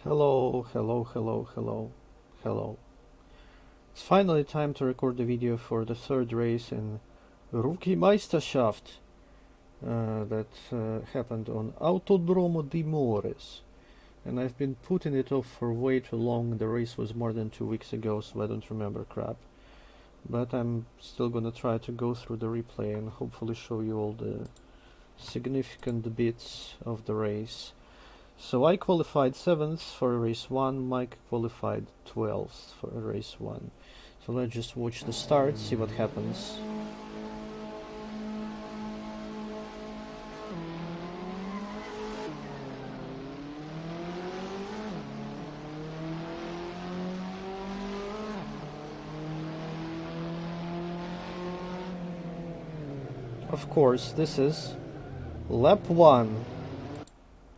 Hello, hello, hello, hello, hello. It's finally time to record the video for the third race in Rookie Meisterschaft that happened on Autodromo di Mores. And I've been putting it off for way too long. The race was more than 2 weeks ago, so I don't remember crap. But I'm still gonna try to go through the replay and hopefully show you all the significant bits of the race. So I qualified 7th for race 1, Mike qualified 12th for race 1. So let's just watch the start, see what happens. Of course, this is lap 1,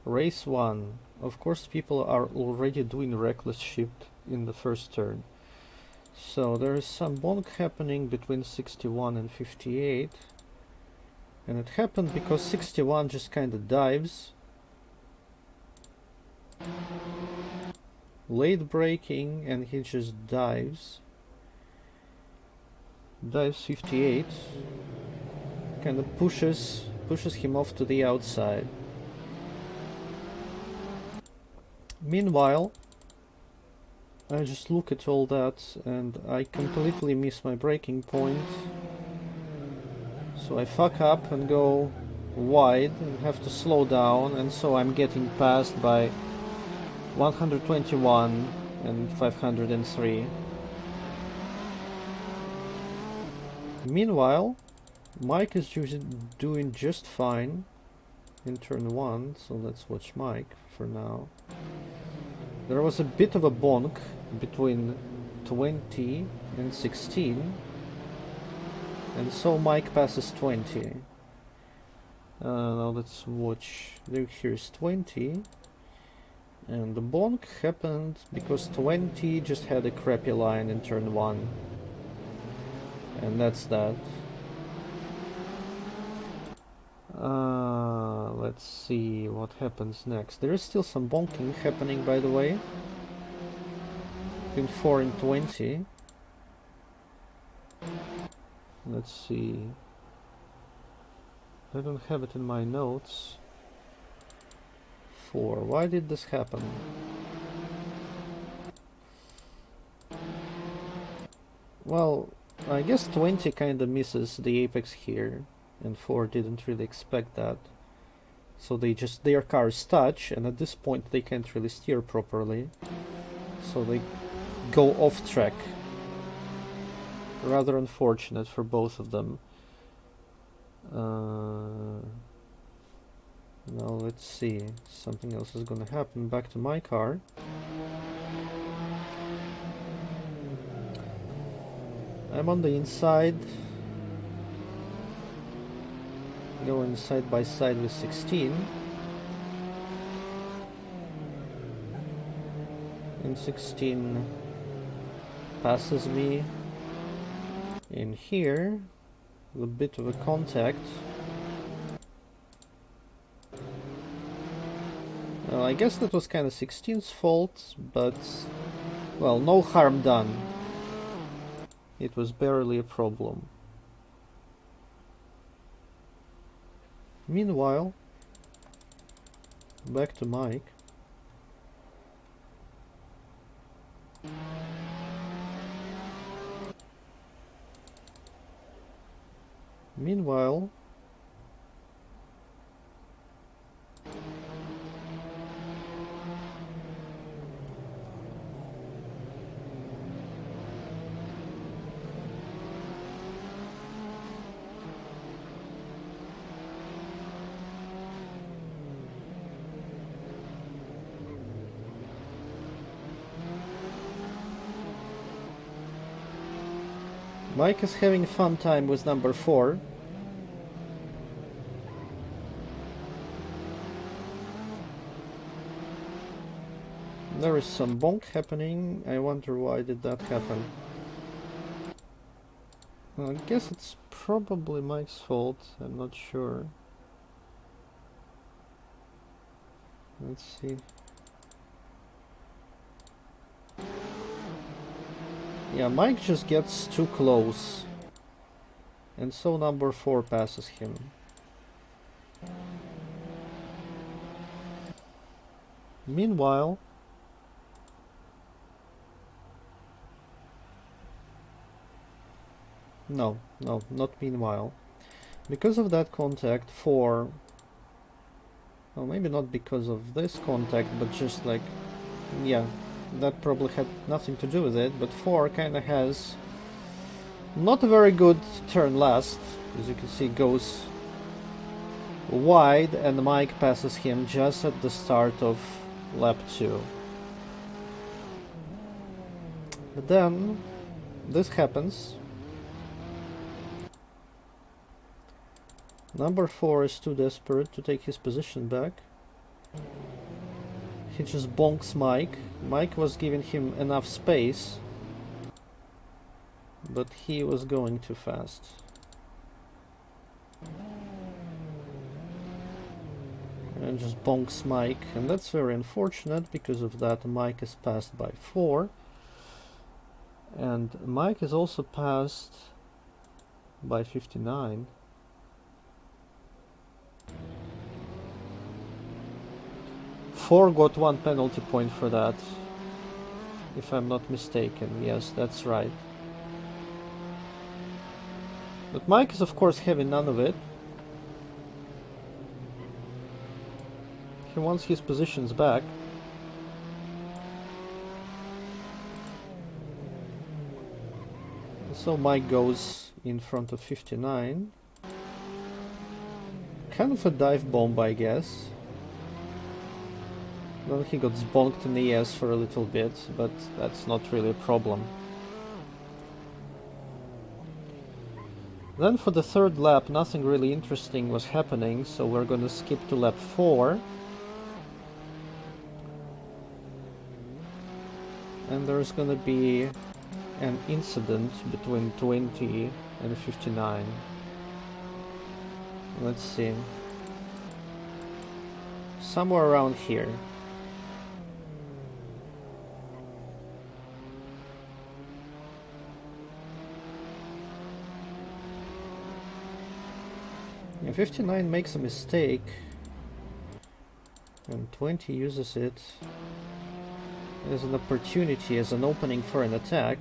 race 1. Of course, people are already doing reckless shift in the first turn. So there is some bonk happening between 61 and 58. And it happened because 61 just kind of dives. Late braking and he just dives. Dives 58. Kind of pushes him off to the outside. Meanwhile, I just look at all that and I completely miss my braking point. So I fuck up and go wide and have to slow down, and so I'm getting passed by 121 and 503. Meanwhile, Mike is doing just fine in turn 1, so let's watch Mike for now. There was a bit of a bonk between 20 and 16, and so Mike passes 20. Now let's watch. Here's 20, and the bonk happened because 20 just had a crappy line in turn 1, and that's that. Let's see what happens next. There is still some bonking happening, by the way, between 4 and 20. Let's see. I don't have it in my notes. 4. Why did this happen? Well, I guess 20 kinda misses the apex here, and 4 didn't really expect that. So their cars touch, and at this point they can't really steer properly. So they go off track. Rather unfortunate for both of them. Now let's see. Something else is gonna happen. Back to my car. I'm on the inside. Going side by side with 16. And 16 passes me in here. A bit of a contact. Well, I guess that was kind of 16's fault, but well, no harm done. It was barely a problem. Meanwhile, back to Mike. Meanwhile, Mike is having a fun time with number 4. There is some bonk happening. I wonder why did that happen. Well, I guess it's probably Mike's fault. I'm not sure. Let's see. Yeah, Mike just gets too close. And so number 4 passes him. Meanwhile, no, not meanwhile. Because of that contact, 4... Well, maybe not because of this contact, but just like... Yeah, that probably had nothing to do with it, but 4 kinda has not a very good turn last. As you can see, goes wide, and Mike passes him just at the start of lap 2. But then, this happens. Number 4 is too desperate to take his position back. He just bonks Mike. Mike was giving him enough space, but he was going too fast. And just bonks Mike, and that's very unfortunate. Because of that, Mike is passed by 4. And Mike is also passed by 59. Four got 1 penalty point for that, if I'm not mistaken. Yes, that's right. But Mike is of course having none of it. He wants his positions back. So Mike goes in front of 59. Kind of a dive bomb, I guess. Well, he got bonked in the ass for a little bit, but that's not really a problem. Then for the third lap, nothing really interesting was happening, so we're gonna skip to lap 4. And there's gonna be an incident between 20 and 59. Let's see. Somewhere around here. Yeah, 59 makes a mistake, and 20 uses it as an opportunity, as an opening for an attack.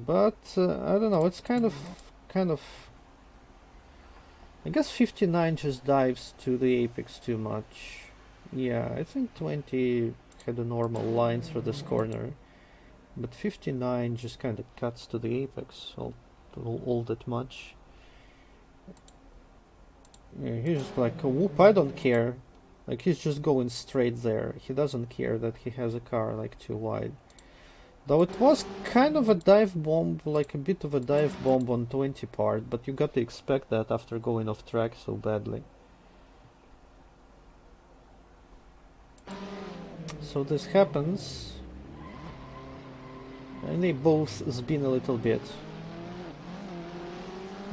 But I don't know, it's kind of I guess 59 just dives to the apex too much. Yeah, I think 20 had a normal line through this corner, but 59 just kind of cuts to the apex all that much. Yeah, he's just like, whoop, I don't care. Like, he's just going straight there. He doesn't care that he has a car like too wide. Though it was kind of a dive bomb, like a bit of a dive bomb on 20 part, but you got to expect that after going off track so badly. So this happens, and they both spin a little bit.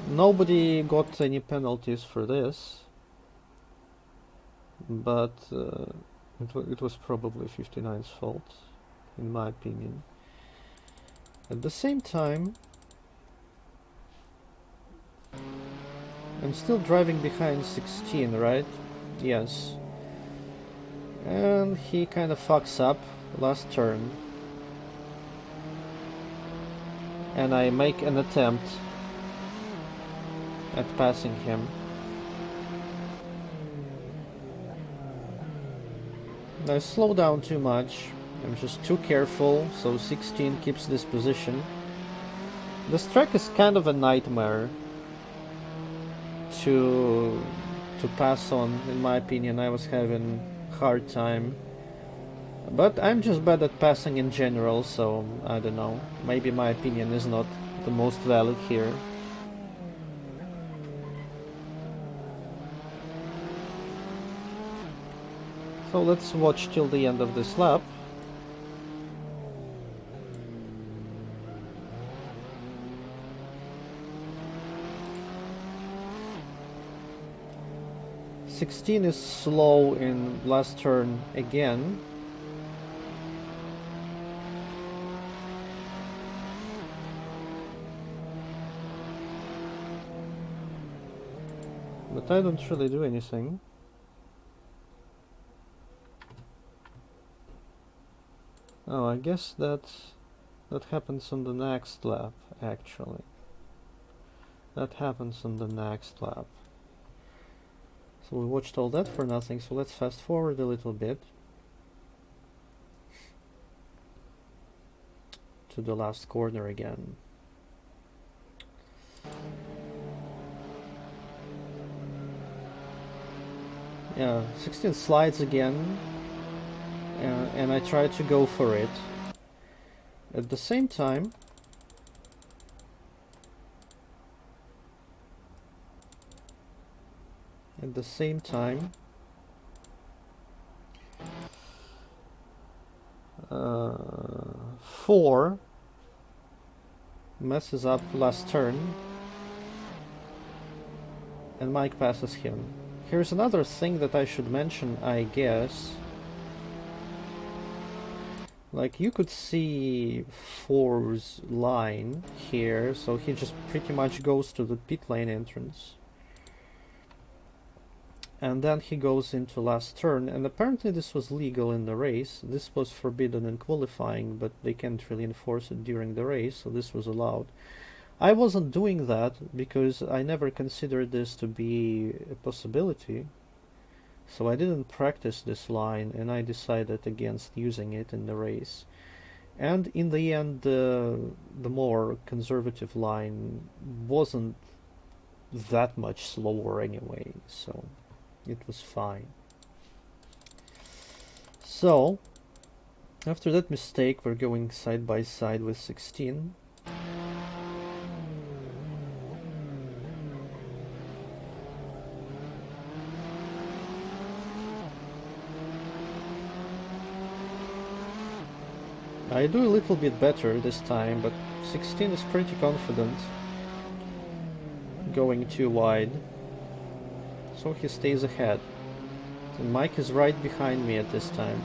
Nobody got any penalties for this, but it was probably 59's fault, in my opinion. At the same time, I'm still driving behind 16, right? Yes. And he kind of fucks up last turn. And I make an attempt at passing him. I slow down too much. I'm just too careful, so 16 keeps this position. This track is kind of a nightmare to pass on, in my opinion. I was having a hard time. But I'm just bad at passing in general, so I don't know. Maybe my opinion is not the most valid here. So let's watch till the end of this lap. .16 is slow in last turn again. But I don't really do anything. Oh, I guess that happens on the next lap, actually. That happens on the next lap. So we watched all that for nothing, so let's fast forward a little bit to the last corner again. Yeah, 16 slides again, and I try to go for it. At the same time, four messes up last turn, and Mike passes him. Here's another thing that I should mention, I guess. Like, you could see 4's line here, so he just pretty much goes to the pit lane entrance. And then he goes into last turn, and apparently this was legal in the race. This was forbidden in qualifying, but they can't really enforce it during the race, so this was allowed. I wasn't doing that because I never considered this to be a possibility. So I didn't practice this line, and I decided against using it in the race. And in the end, the more conservative line wasn't that much slower anyway, so it was fine. So, after that mistake, we're going side by side with 16. I do a little bit better this time, but 16 is pretty confident going too wide, so he stays ahead. And Mike is right behind me at this time.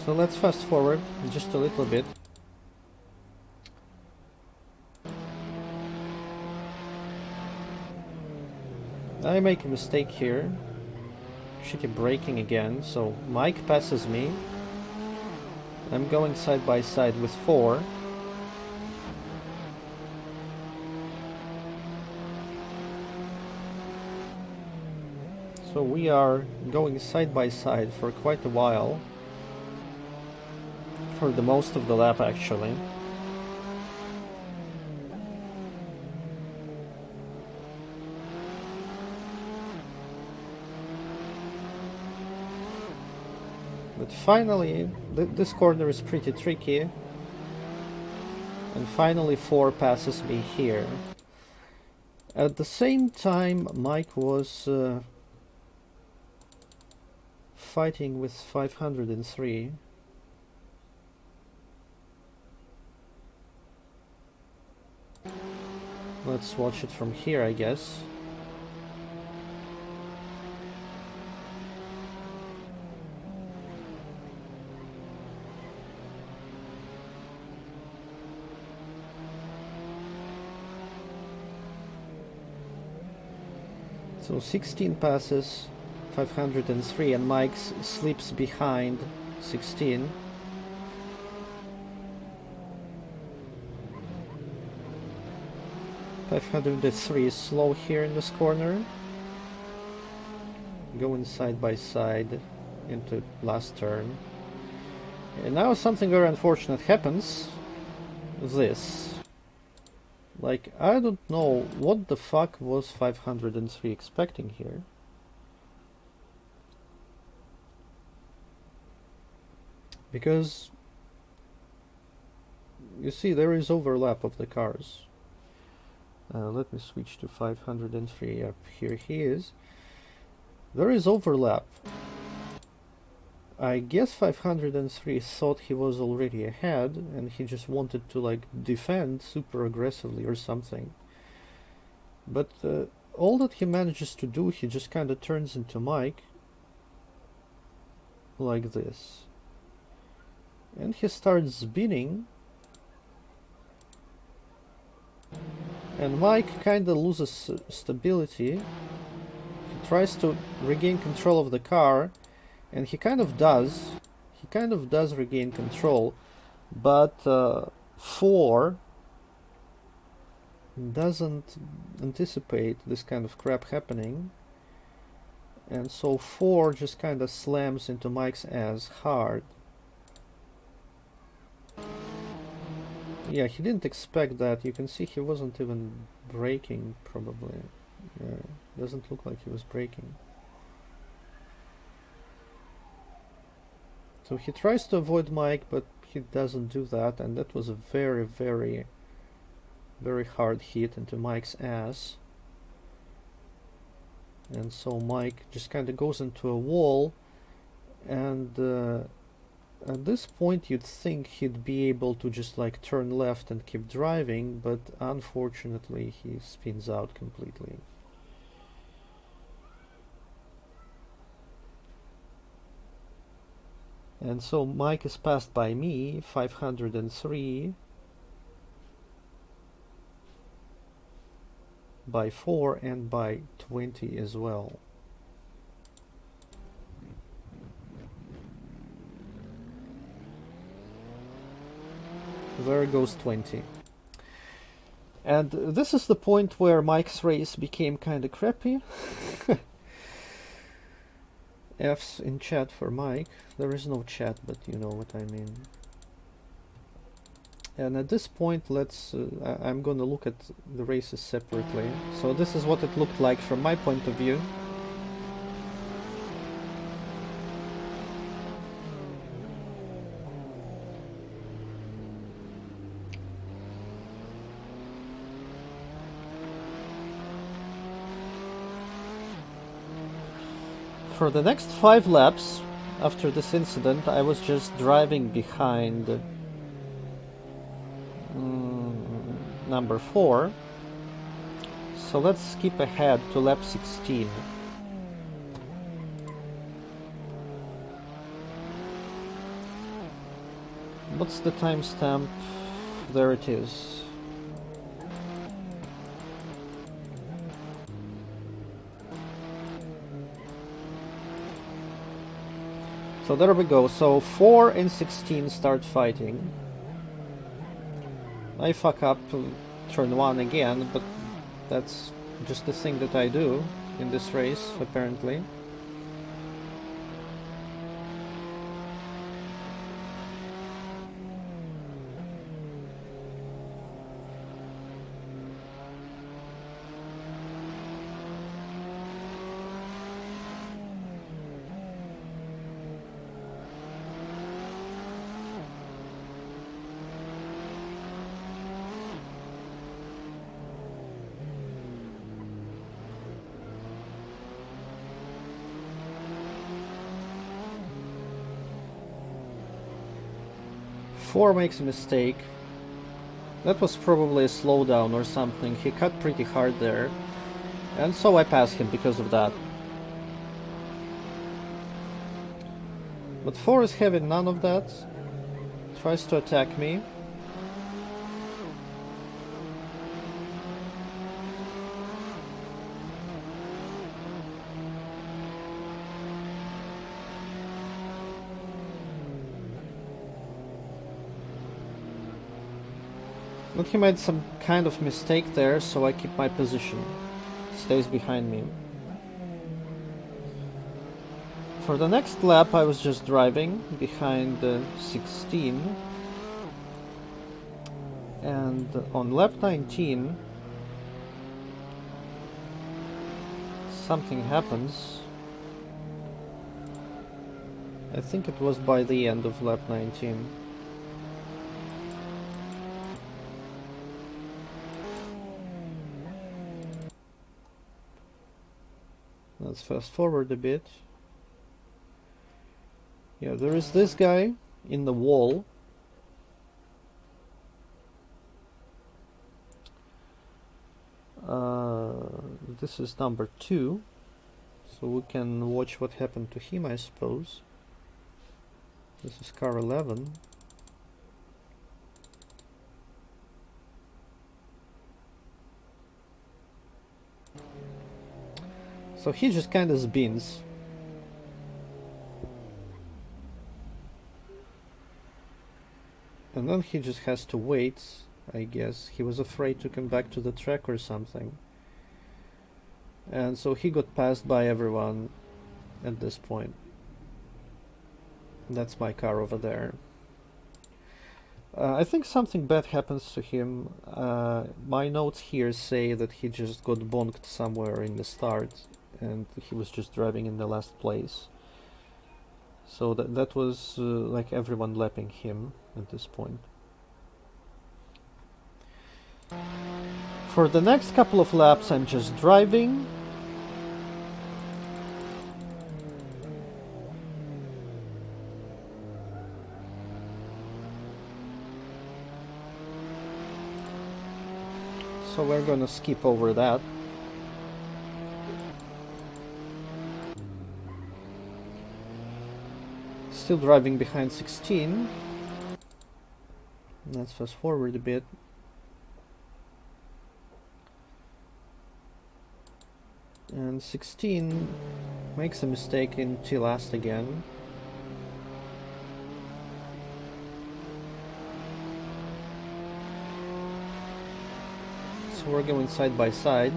So let's fast forward just a little bit. I make a mistake here. Shitty braking again, so Mike passes me. I'm going side by side with 4. So we are going side by side for quite a while. For the most of the lap, actually. But finally, this corner is pretty tricky. And finally 4 passes me here. At the same time, Mike was fighting with 503. Let's watch it from here, I guess. So 16 passes 503, and Mike slips behind 16. .503 is slow here in this corner. Going side by side into last turn. And now something very unfortunate happens. This. Like, I don't know what the fuck was 503 expecting here. Because you see, there is overlap of the cars. Let me switch to 503. Up here he is. There is overlap. I guess 503 thought he was already ahead, and he just wanted to like defend super aggressively or something. But all that he manages to do, he just kind of turns into Mike like this, and he starts spinning, and Mike kind of loses stability. He tries to regain control of the car, and he kind of does regain control, but 4 doesn't anticipate this kind of crap happening, and so 4 just kind of slams into Mike's ass hard. Yeah, he didn't expect that. You can see he wasn't even braking, probably. Yeah, doesn't look like he was braking. So he tries to avoid Mike, but he doesn't do that, and that was a very, very, very hard hit into Mike's ass. And so Mike just kind of goes into a wall, and at this point you'd think he'd be able to just like turn left and keep driving, but unfortunately he spins out completely. And so Mike is passed by me, 503, by 4, and by 20 as well. There goes 20. And this is the point where Mike's race became kind of crappy. F's in chat for Mike. There is no chat, but you know what I mean. And at this point, I'm gonna look at the races separately. So this is what it looked like from my point of view. For the next 5 laps after this incident, I was just driving behind number 4. So let's skip ahead to lap 16. What's the timestamp? There it is. So there we go. So 4 and 16 start fighting. I fuck up turn 1 again, but that's just the thing that I do in this race, apparently. Four makes a mistake. That was probably a slowdown or something. He cut pretty hard there. And so I passed him because of that. But 4 is having none of that. Tries to attack me. But he made some kind of mistake there, so I keep my position. Stays behind me. For the next lap I was just driving behind 16. And on lap 19 something happens. I think it was by the end of lap 19. Let's fast forward a bit. Yeah, there is this guy in the wall. this is number 2, so we can watch what happened to him, I suppose. This is car 11. So he just kind of spins. And then he just has to wait, I guess. He was afraid to come back to the track or something. And so he got passed by everyone at this point. That's my car over there. I think something bad happens to him. My notes here say that he just got bonked somewhere in the start and he was just driving in the last place. So that was like everyone lapping him at this point. For the next couple of laps I'm just driving. So we're gonna skip over that. Still driving behind 16. Let's fast forward a bit. And 16 makes a mistake into last again. So we're going side by side.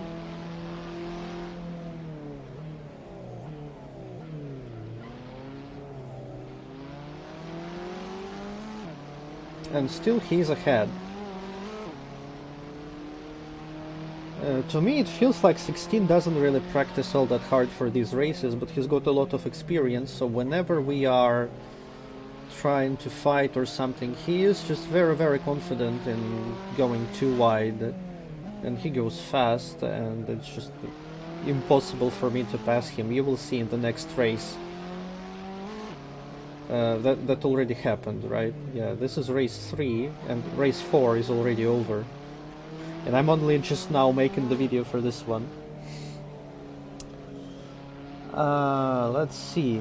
And still he's ahead. To me it feels like 16 doesn't really practice all that hard for these races, but he's got a lot of experience, so whenever we are trying to fight or something, he is just very confident in going too wide, and he goes fast, and it's just impossible for me to pass him. You will see in the next race. That already happened, right? Yeah, this is race 3, and race 4 is already over. And I'm only just now making the video for this one. Let's see.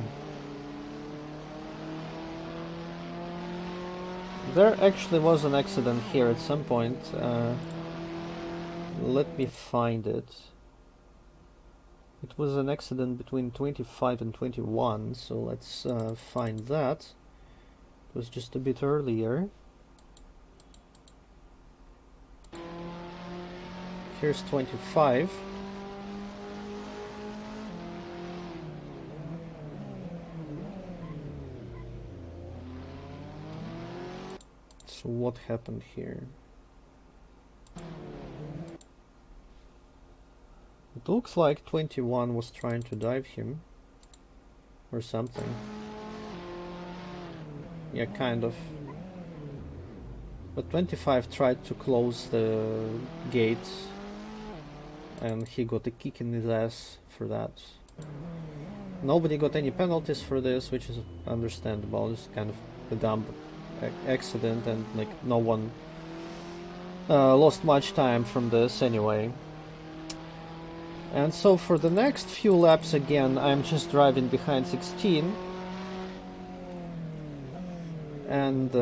There actually was an accident here at some point. Let me find it. It was an accident between 25 and 21, so let's find that. It was just a bit earlier. Here's 25. So what happened here? It looks like 21 was trying to dive him or something. Yeah, kind of. But 25 tried to close the gates and he got a kick in his ass for that. Nobody got any penalties for this, which is understandable. It's kind of a dumb accident, and like no one lost much time from this anyway. And so for the next few laps again, I'm just driving behind 16. And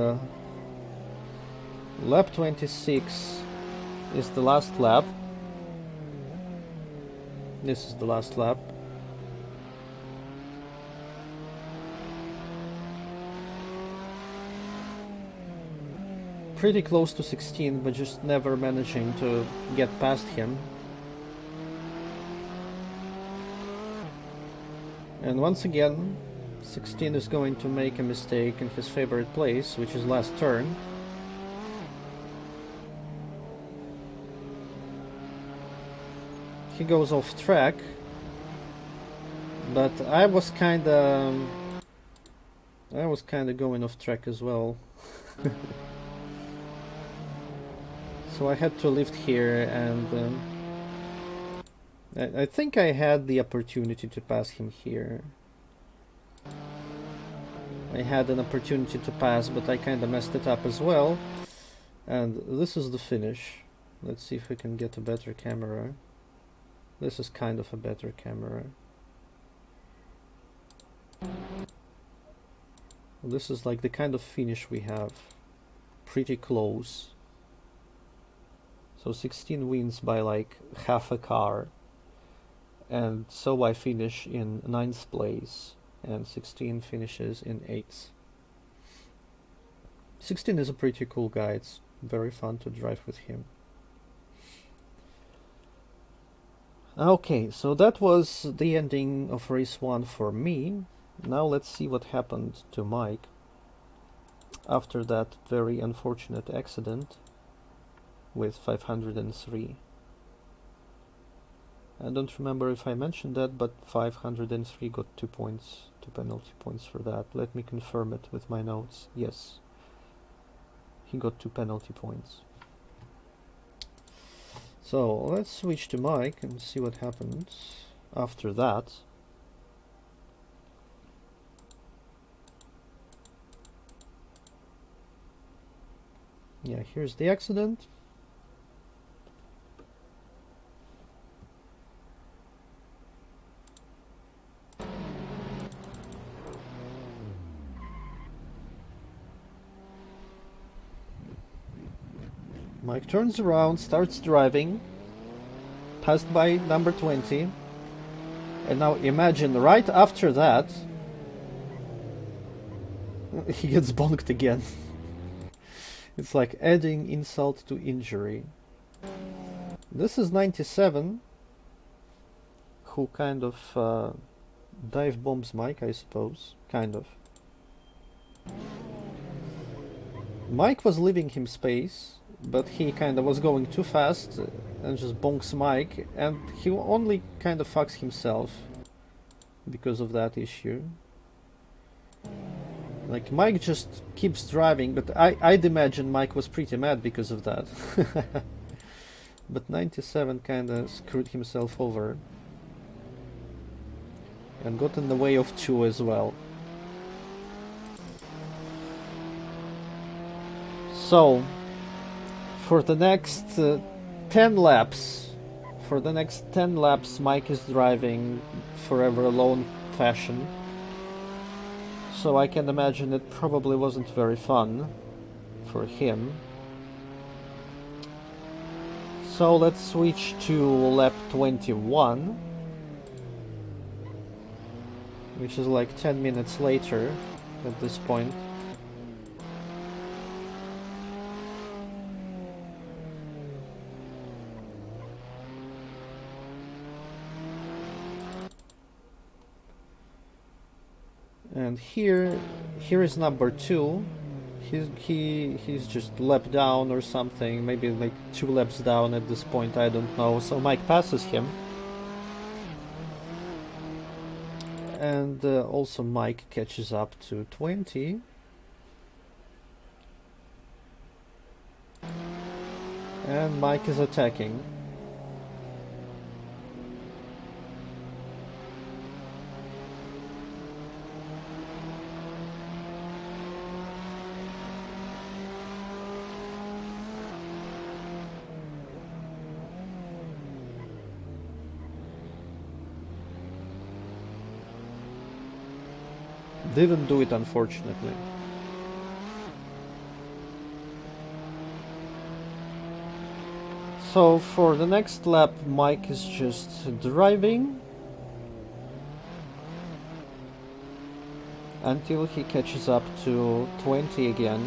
lap 26 is the last lap. This is the last lap. Pretty close to 16, but just never managing to get past him. And once again, 16 is going to make a mistake in his favorite place, which is last turn. He goes off track, but I was kinda going off track as well. So I had to lift here, and I think I had the opportunity to pass him here. I had an opportunity to pass, but I kinda messed it up as well. And this is the finish. Let's see if we can get a better camera. This is kind of a better camera. This is like the kind of finish we have. Pretty close. So 16 wins by like half a car. And so I finish in 9th place. And 16 finishes in 8th. 16 is a pretty cool guy. It's very fun to drive with him. Okay, so that was the ending of race 1 for me. Now let's see what happened to Mike after that very unfortunate accident with 503. I don't remember if I mentioned that, but 503 got 2 points, 2 penalty points for that. Let me confirm it with my notes. Yes, he got 2 penalty points. So let's switch to Mike and see what happens after that. Yeah, here's the accident. Mike turns around, starts driving, passed by number 20, and now imagine right after that he gets bonked again. It's like adding insult to injury. This is 97, who kind of dive bombs Mike, I suppose. Kind of. Mike was leaving him space, but he kind of was going too fast and just bonks Mike, and he only kind of fucks himself because of that issue. Like, Mike just keeps driving, but I'd imagine Mike was pretty mad because of that. But 97 kind of screwed himself over and got in the way of 2 as well. So for the next 10 laps, Mike is driving forever alone fashion. So I can imagine it probably wasn't very fun for him. So let's switch to lap 21, which is like 10 minutes later at this point. And here is number 2. He's just lap down or something, maybe like 2 laps down at this point, I don't know. So Mike passes him. And also Mike catches up to 20. And Mike is attacking. Didn't do it, unfortunately. So for the next lap, Mike is just driving until he catches up to 20 again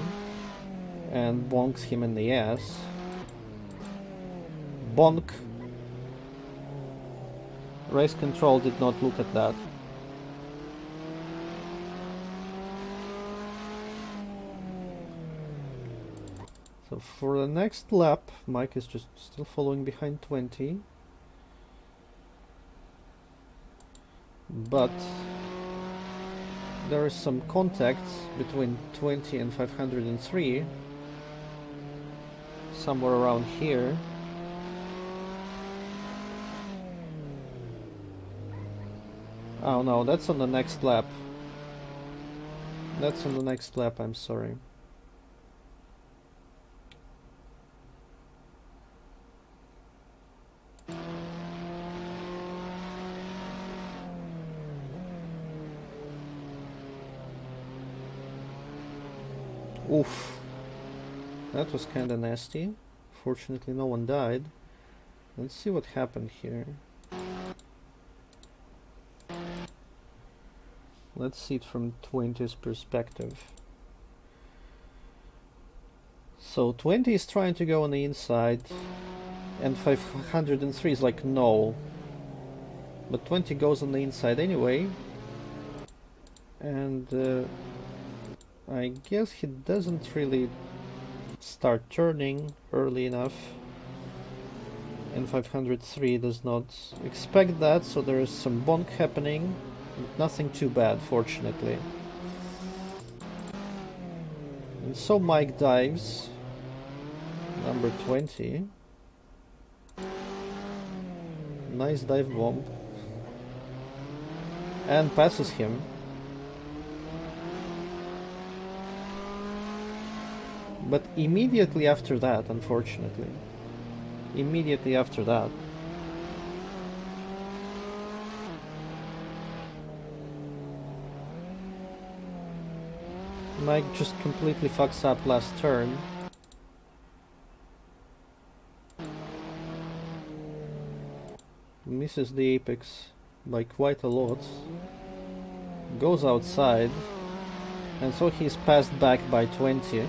and bonks him in the ass. Bonk. Race control did not look at that. So for the next lap, Mike is just still following behind 20. But there is some contact between 20 and 503. Somewhere around here. Oh no, that's on the next lap. That's on the next lap, I'm sorry. Oof. That was kinda nasty. Fortunately no one died. Let's see what happened here. Let's see it from 20's perspective. So 20 is trying to go on the inside, and 503 is like no. But 20 goes on the inside anyway, and I guess he doesn't really start turning early enough, and 503 does not expect that, so there is some bonk happening, but nothing too bad, fortunately. And so Mike dives, number 20. Nice dive bomb. And passes him. But immediately after that, unfortunately, immediately after that, Mike just completely fucks up last turn. Misses the apex by quite a lot. Goes outside. And so he's passed back by 20.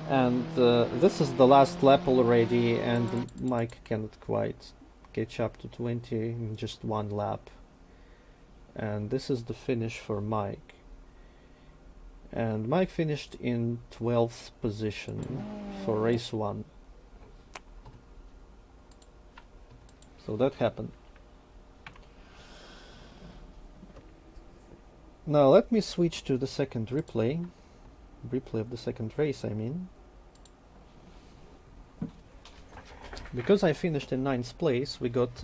And this is the last lap already, and Mike cannot quite catch up to 20 in just one lap. And this is the finish for Mike. And Mike finished in 12th position for race 1. So that happened. Now let me switch to the second replay. Replay of the second race, I mean. Because I finished in 9th place, we got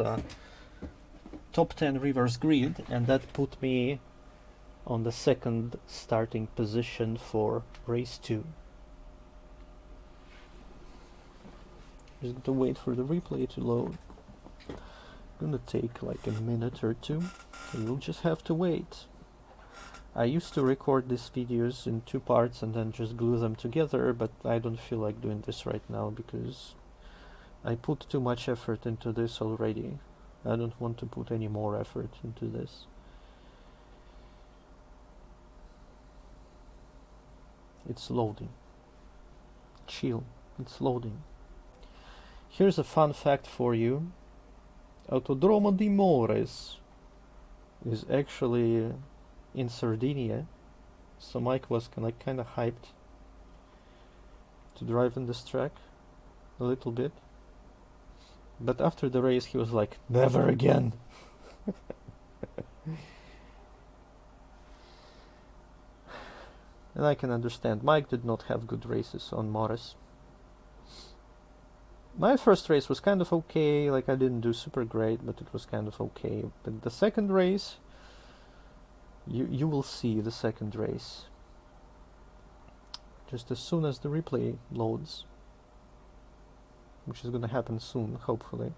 top 10 reverse grid, and that put me on the second starting position for race 2. Just got to wait for the replay to load. Gonna take like a minute or two, so you'll just have to wait. I used to record these videos in 2 parts and then just glue them together, but I don't feel like doing this right now because I put too much effort into this already. I don't want to put any more effort into this. It's loading. Chill, it's loading. Here's a fun fact for you. Autodromo di Mores is actually in Sardinia, so Mike was kind of hyped to drive in this track a little bit. But after the race he was like, never again. And I can understand. Mike did not have good races on Morris. My first race was kind of okay, like I didn't do super great, but it was kind of okay. But the second race, you will see the second race just as soon as the replay loads, which is gonna happen soon, hopefully.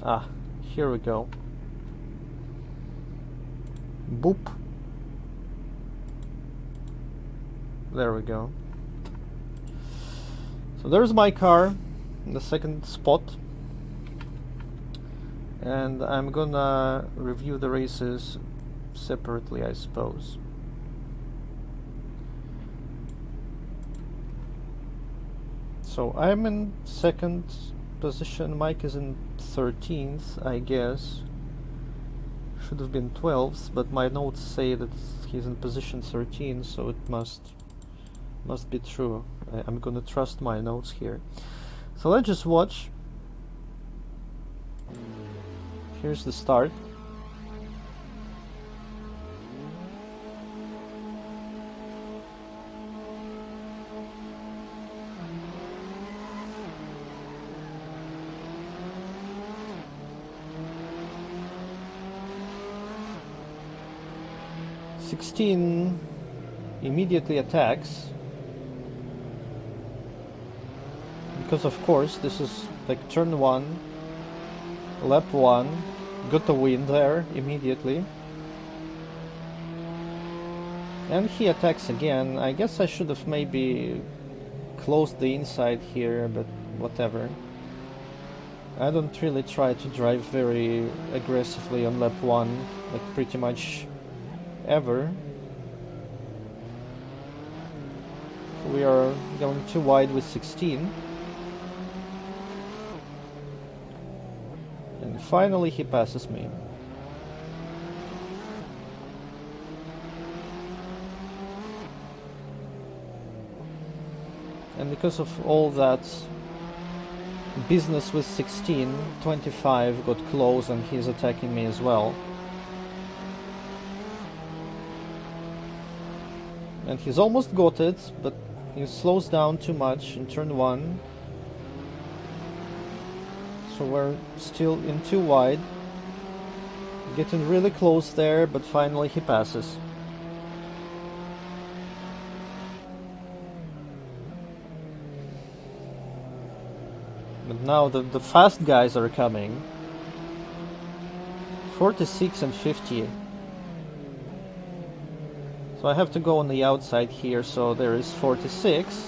Ah, here we go. Boop. There we go. So there's my car in the second spot. And I'm gonna review the races separately, I suppose. So I'm in second position, Mike is in 13th, I guess. Should have been 12th, but my notes say that he's in position 13, so it must be true. I'm gonna trust my notes here. So let's just watch. Here's the start. "16" immediately attacks. because of course this is like turn 1, lap 1, got the win there immediately. And he attacks again. I guess I should have maybe closed the inside here, but whatever. I don't really try to drive very aggressively on lap 1, like pretty much ever. So we are going too wide with 16. And finally he passes me. And because of all that business with 16, 25 got close and he's attacking me as well. And he's almost got it, but he slows down too much in turn 1. So we're still in too wide. Getting really close there, but finally he passes. But now the fast guys are coming. 46 and 50. So I have to go on the outside here, so there is 46.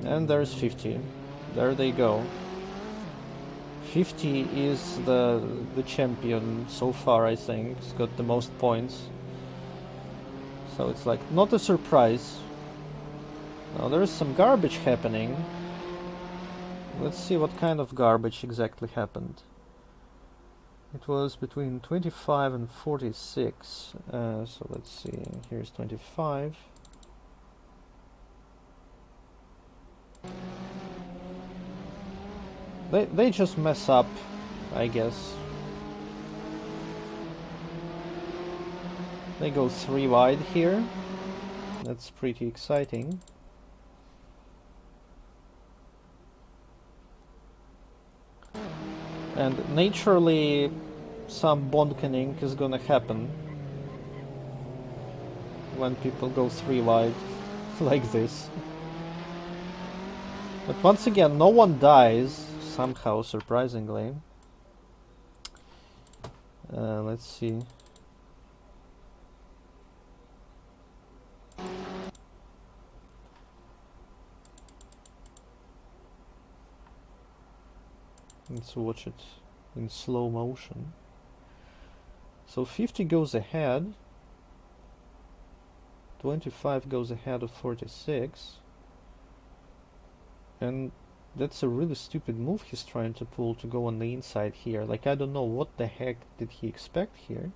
And there's 50. There they go. 50 is the champion so far, I think. He's got the most points. So it's like not a surprise. Now there is some garbage happening. Let's see what kind of garbage exactly happened. It was between 25 and 46. So let's see. Here's 25. They just mess up, I guess. They go 3 wide here. That's pretty exciting. And naturally, some bonkening is gonna happen when people go 3 wide like this. But once again, no one dies, somehow, surprisingly. Let's see. Let's watch it in slow motion. So 50 goes ahead. 25 goes ahead of 46. And that's a really stupid move he's trying to pull to go on the inside here. Like, I don't know what the heck did he expect here.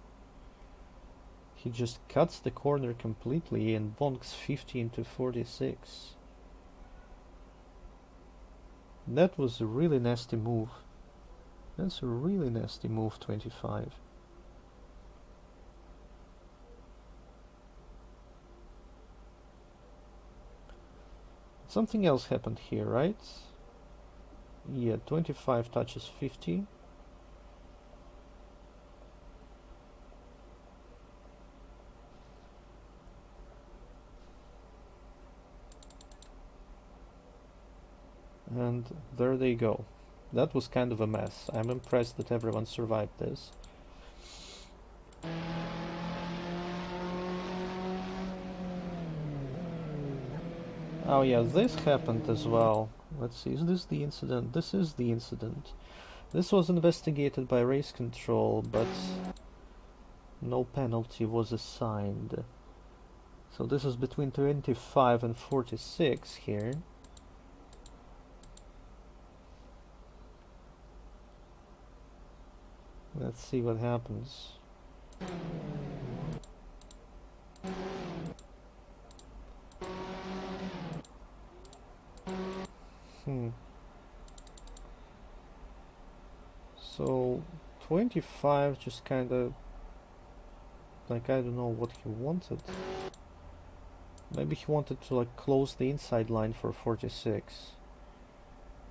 He just cuts the corner completely and bonks 50 into 46. That was a really nasty move. That's a really nasty move, 25. Something else happened here, right? Yeah, 25 touches 50. And there they go. That was kind of a mess. I'm impressed that everyone survived this. Oh yeah, this happened as well. Let's see, is this the incident? This is the incident. This was investigated by race control, but no penalty was assigned. So this is between 25 and 46 here. Let's see what happens. So 25 just kinda, like, I don't know what he wanted. Maybe he wanted to like close the inside line for 46.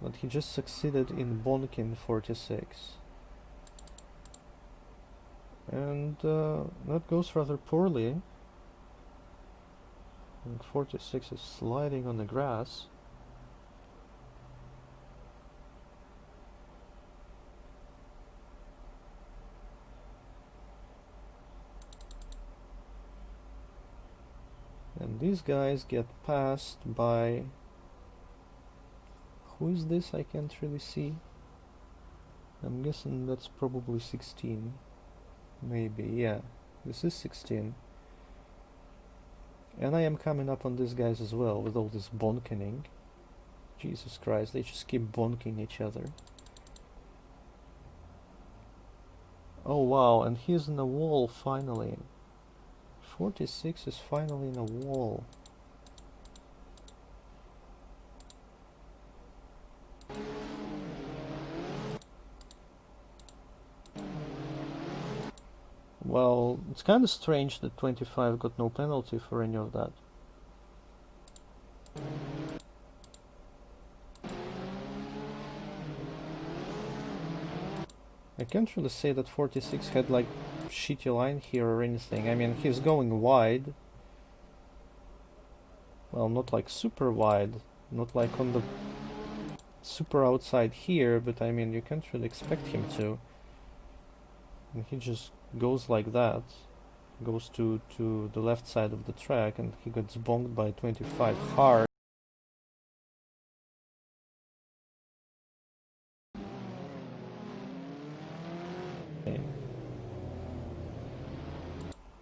But he just succeeded in bonking 46. And that goes rather poorly. And 46 is sliding on the grass. And these guys get passed by... Who is this? I can't really see. I'm guessing that's probably 16. Maybe, yeah. This is 16. And I am coming up on these guys as well with all this bonking. Jesus Christ, they just keep bonking each other. Oh wow, and he's in a wall finally. 46 is finally in a wall. Well, it's kind of strange that 25 got no penalty for any of that. I can't really say that 46 had like shitty line here or anything. I mean, he's going wide. Well, not like super wide, not like on the super outside here, but I mean, you can't really expect him to. And he just goes like that, goes to the left side of the track, and he gets bonked by 25 hard.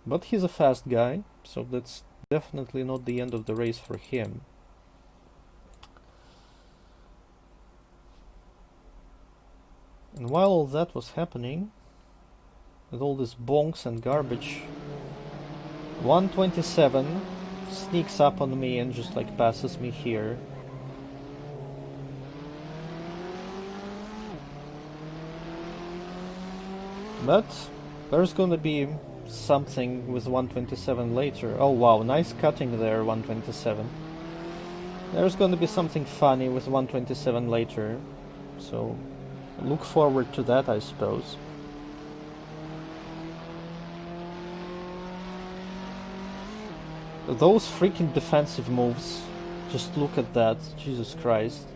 But he's a fast guy, so that's definitely not the end of the race for him. And while all that was happening, with all these bonks and garbage, 127 sneaks up on me and just like passes me here. But there's gonna be something with 127 later. Oh wow, nice cutting there, 127. There's gonna be something funny with 127 later, so look forward to that, I suppose. Those freaking defensive moves, just look at that, Jesus Christ.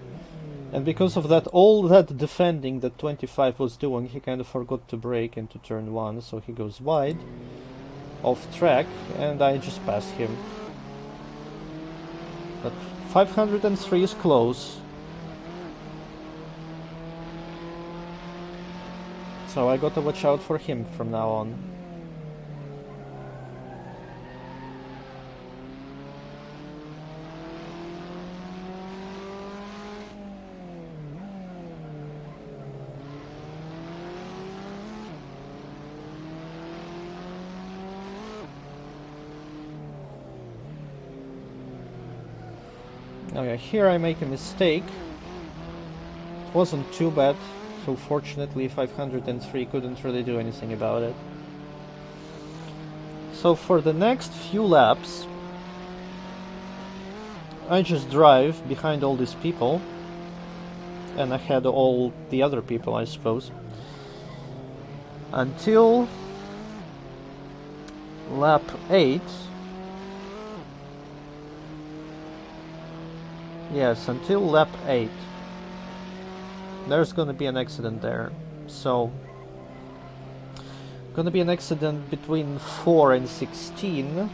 And because of that, all that defending that 25 was doing, he kind of forgot to brake into turn 1, so he goes wide, off track, and I just passed him. But 503 is close. So I gotta watch out for him from now on. Oh yeah, here I make a mistake. It wasn't too bad, so fortunately 503 couldn't really do anything about it. So for the next few laps, I just drive behind all these people, and ahead all the other people, I suppose, until lap 8. Yes, until lap 8. There's gonna be an accident there. So, gonna be an accident between 4 and 16.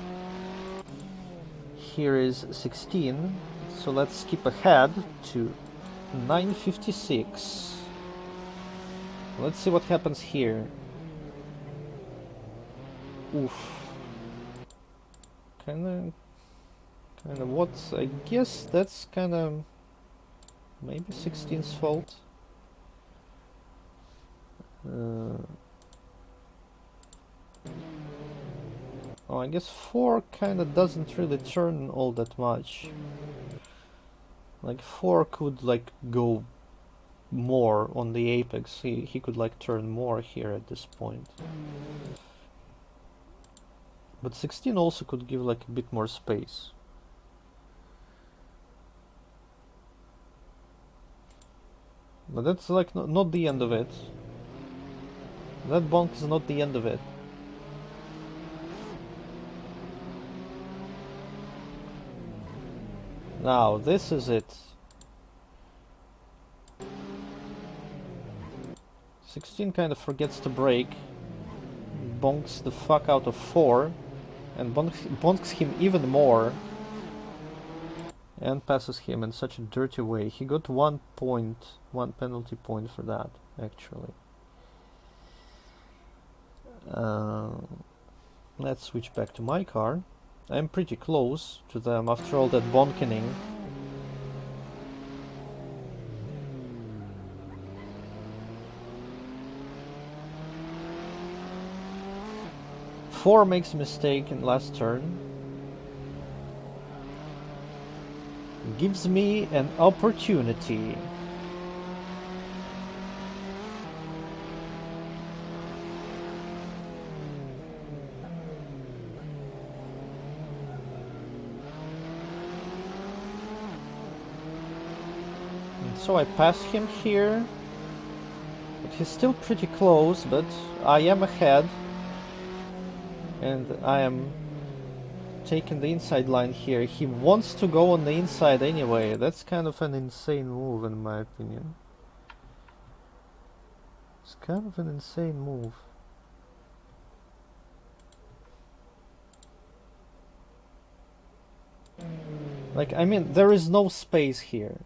Here is 16. So let's skip ahead to 9:56. Let's see what happens here. Oof. Kinda what? I guess that's kinda maybe 16's fault. Oh, I guess 4 kinda doesn't really turn all that much. Like 4 could like go more on the apex. He could like turn more here at this point. But 16 also could give like a bit more space. But that's like not the end of it. That bonk is not the end of it. Now, this is it. 16 kind of forgets to brake, bonks the fuck out of 4, and bonks him even more, and passes him in such a dirty way. He got 1 penalty point for that, actually. Let's switch back to my car. I'm pretty close to them after all that bonkening. Four makes a mistake in last turn. Gives me an opportunity. So I pass him here, but he's still pretty close, but I am ahead, and I am taking the inside line here. He wants to go on the inside anyway. That's kind of an insane move in my opinion. It's kind of an insane move. Like, I mean, there is no space here.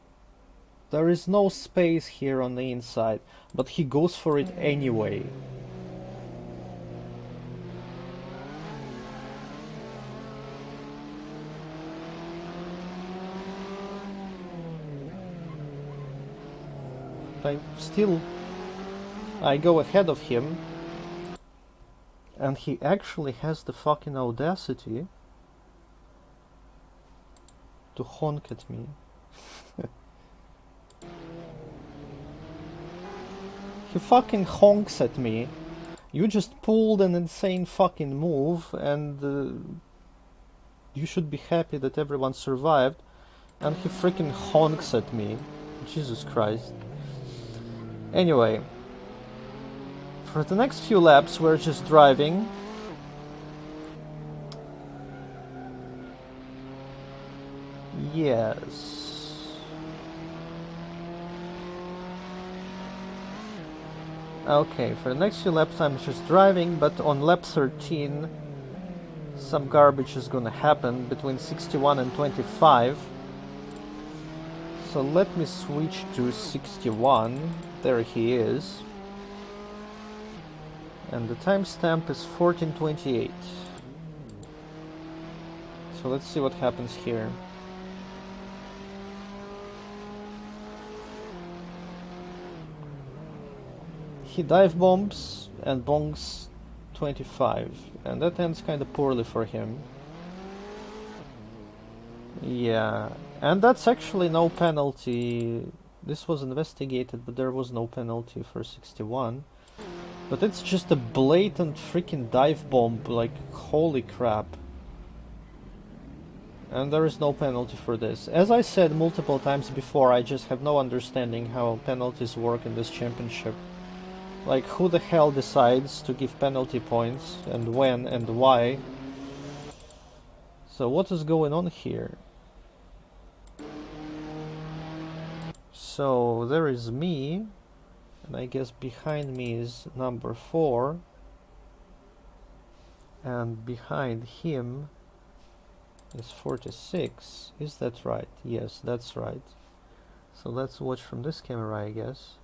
There is no space here on the inside, but he goes for it anyway. I go ahead of him, and he actually has the fucking audacity to honk at me. He fucking honks at me. You just pulled an insane fucking move, and you should be happy that everyone survived, and he freaking honks at me. Jesus Christ. Anyway, for the next few laps we're just driving. Yes. Okay, for the next few laps I'm just driving, but on lap 13 some garbage is gonna happen between 61 and 25. So let me switch to 61. There he is. And the timestamp is 14:28. So let's see what happens here. He dive bombs and bonks 25, and that ends kind of poorly for him. Yeah, and that's actually no penalty. This was investigated, but there was no penalty for 61. But it's just a blatant freaking dive bomb, like, holy crap. And there is no penalty for this. As I said multiple times before, I just have no understanding how penalties work in this championship. Like, who the hell decides to give penalty points, and when, and why? So what is going on here? So there is me, and I guess behind me is number 4, and behind him is 46. Is that right? Yes, that's right. So let's watch from this camera, I guess.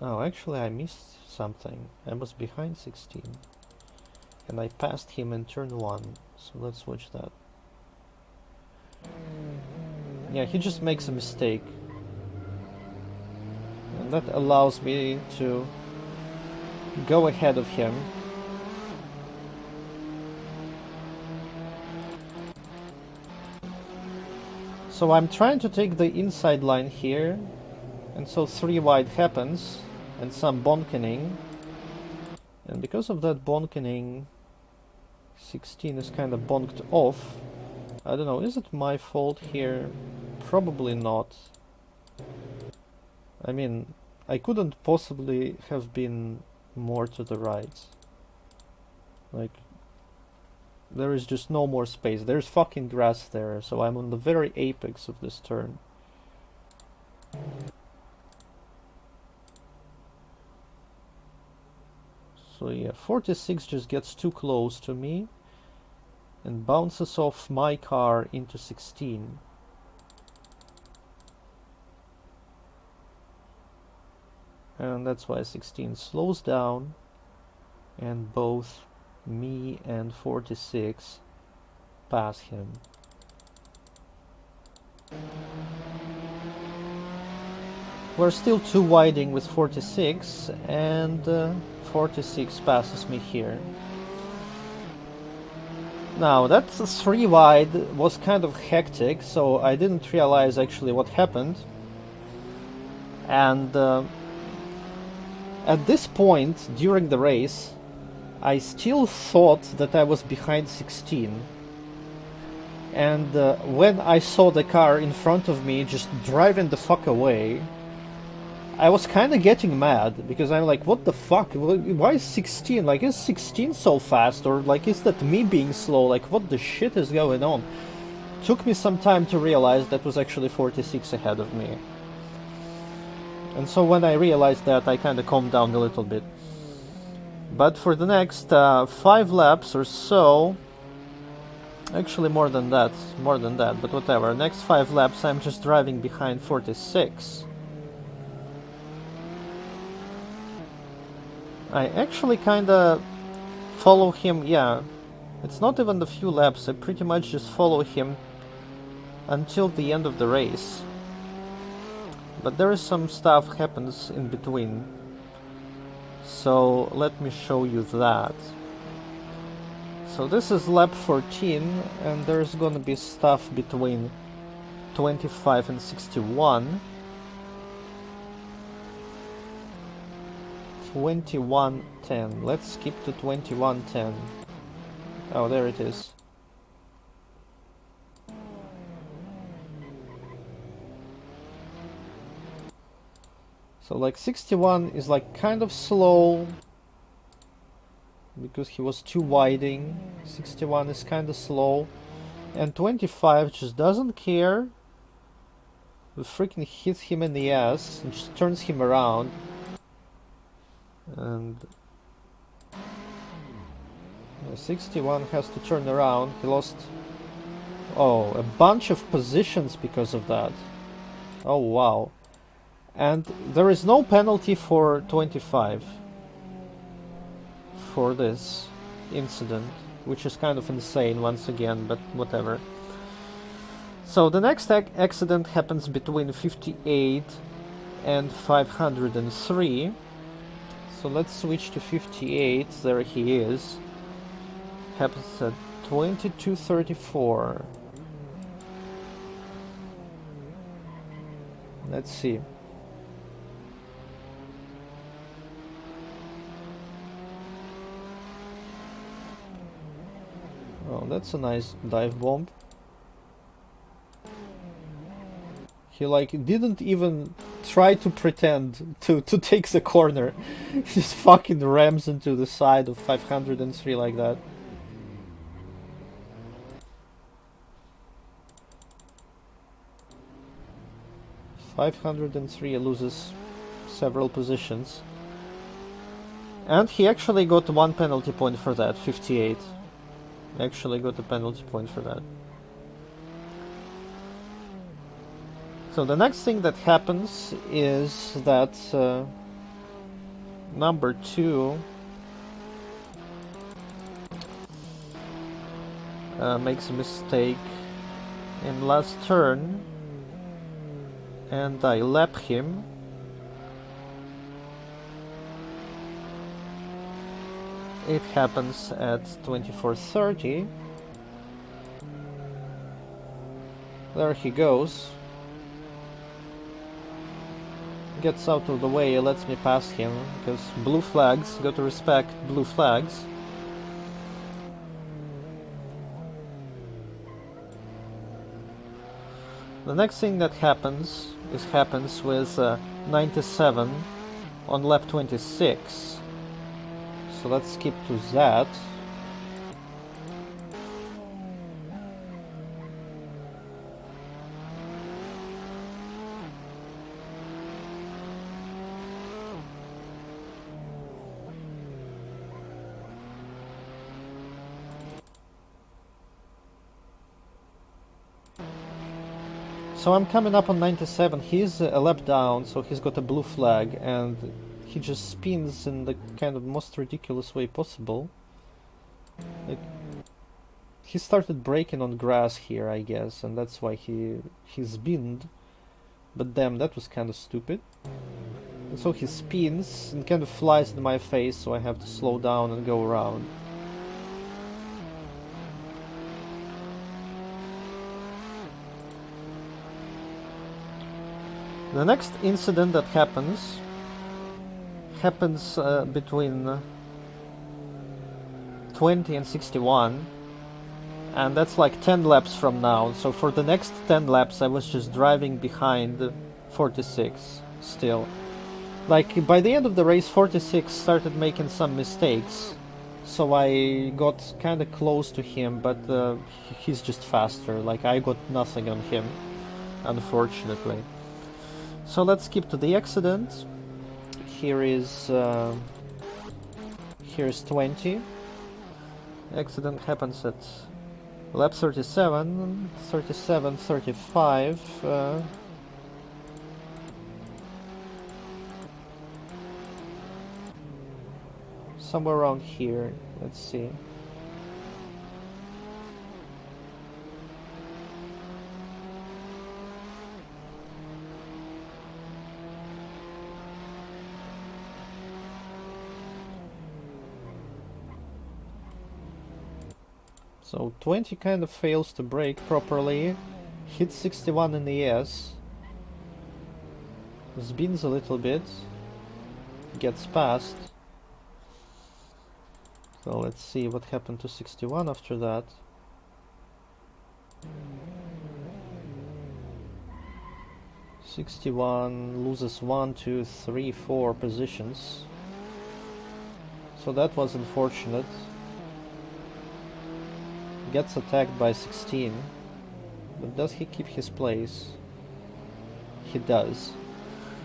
Oh, actually I missed something. I was behind 16. And I passed him in turn 1. So let's watch that. Yeah, he just makes a mistake. And that allows me to go ahead of him. So I'm trying to take the inside line here. And so 3 wide happens. And some bonkening. And because of that bonkening, 16 is kind of bonked off. I don't know, is it my fault here? Probably not. I mean, I couldn't possibly have been more to the right. Like, There is just no more space. There's fucking grass there, so I'm on the very apex of this turn. So yeah, 46 just gets too close to me and bounces off my car into 16. And that's why 16 slows down, and both me and 46 pass him. We're still two widing with 46, and 46 passes me here. Now that 3 wide was kind of hectic, so I didn't realize actually what happened. And at this point during the race, I still thought that I was behind 16. And when I saw the car in front of me just driving the fuck away, I was kind of getting mad, because I'm like, what the fuck? Why is 16? Like, is 16 so fast? Or like, is that me being slow? Like, what the shit is going on? Took me some time to realize that was actually 46 ahead of me. And so when I realized that, I kind of calmed down a little bit. But for the next 5 laps or so, actually more than that, but whatever. Next 5 laps, I'm just driving behind 46. I actually kinda follow him, yeah. It's not even a few laps, I pretty much just follow him until the end of the race. But there is some stuff happens in between. So let me show you that. So this is lap 14, and there's gonna be stuff between 25 and 61. 21:10. Let's skip to 21:10. Oh, there it is. So like 61 is like kind of slow because he was too widing. 61 is kind of slow, and 25 just doesn't care. We freaking hits him in the ass and just turns him around. And 61 has to turn around. He lost a bunch of positions because of that. Oh wow. And there is no penalty for 25 for this incident, which is kind of insane once again, but whatever. So the next accident happens between 58 and 503. So let's switch to 58, there he is. Happens at 22:34. Let's see. Oh, that's a nice dive bomb. He like didn't even try to pretend to take the corner. He just fucking rams into the side of 503 like that. .503 loses several positions. And he actually got 1 penalty point for that, 58. Actually got a penalty point for that. So the next thing that happens is that number 2 makes a mistake in last turn, and I lap him. It happens at 24:30. There he goes. Gets out of the way, lets me pass him, because blue flags, gotta respect blue flags. The next thing that happens with 97 on lap 26. So let's skip to that. So I'm coming up on 97, he's a lap down, so he's got a blue flag, and he just spins in the kind of most ridiculous way possible. Like, he started braking on grass here, I guess, and that's why he's binned. But damn, that was kind of stupid. And so he spins and kind of flies in my face, so I have to slow down and go around. The next incident that happens between 20 and 61, and that's like 10 laps from now. So for the next 10 laps I was just driving behind 46 still. Like by the end of the race 46 started making some mistakes, so I got kind of close to him, but he's just faster. Like I got nothing on him, unfortunately. So let's skip to the accident. Here's 20. Accident happens at lap 37, 35. Somewhere around here. Let's see. So 20 kind of fails to brake properly, hits 61 in the S, spins a little bit, gets past. So let's see what happened to 61 after that. '61 loses 1, 2, 3, 4 positions. So that was unfortunate. Gets attacked by 16, but does he keep his place? He does.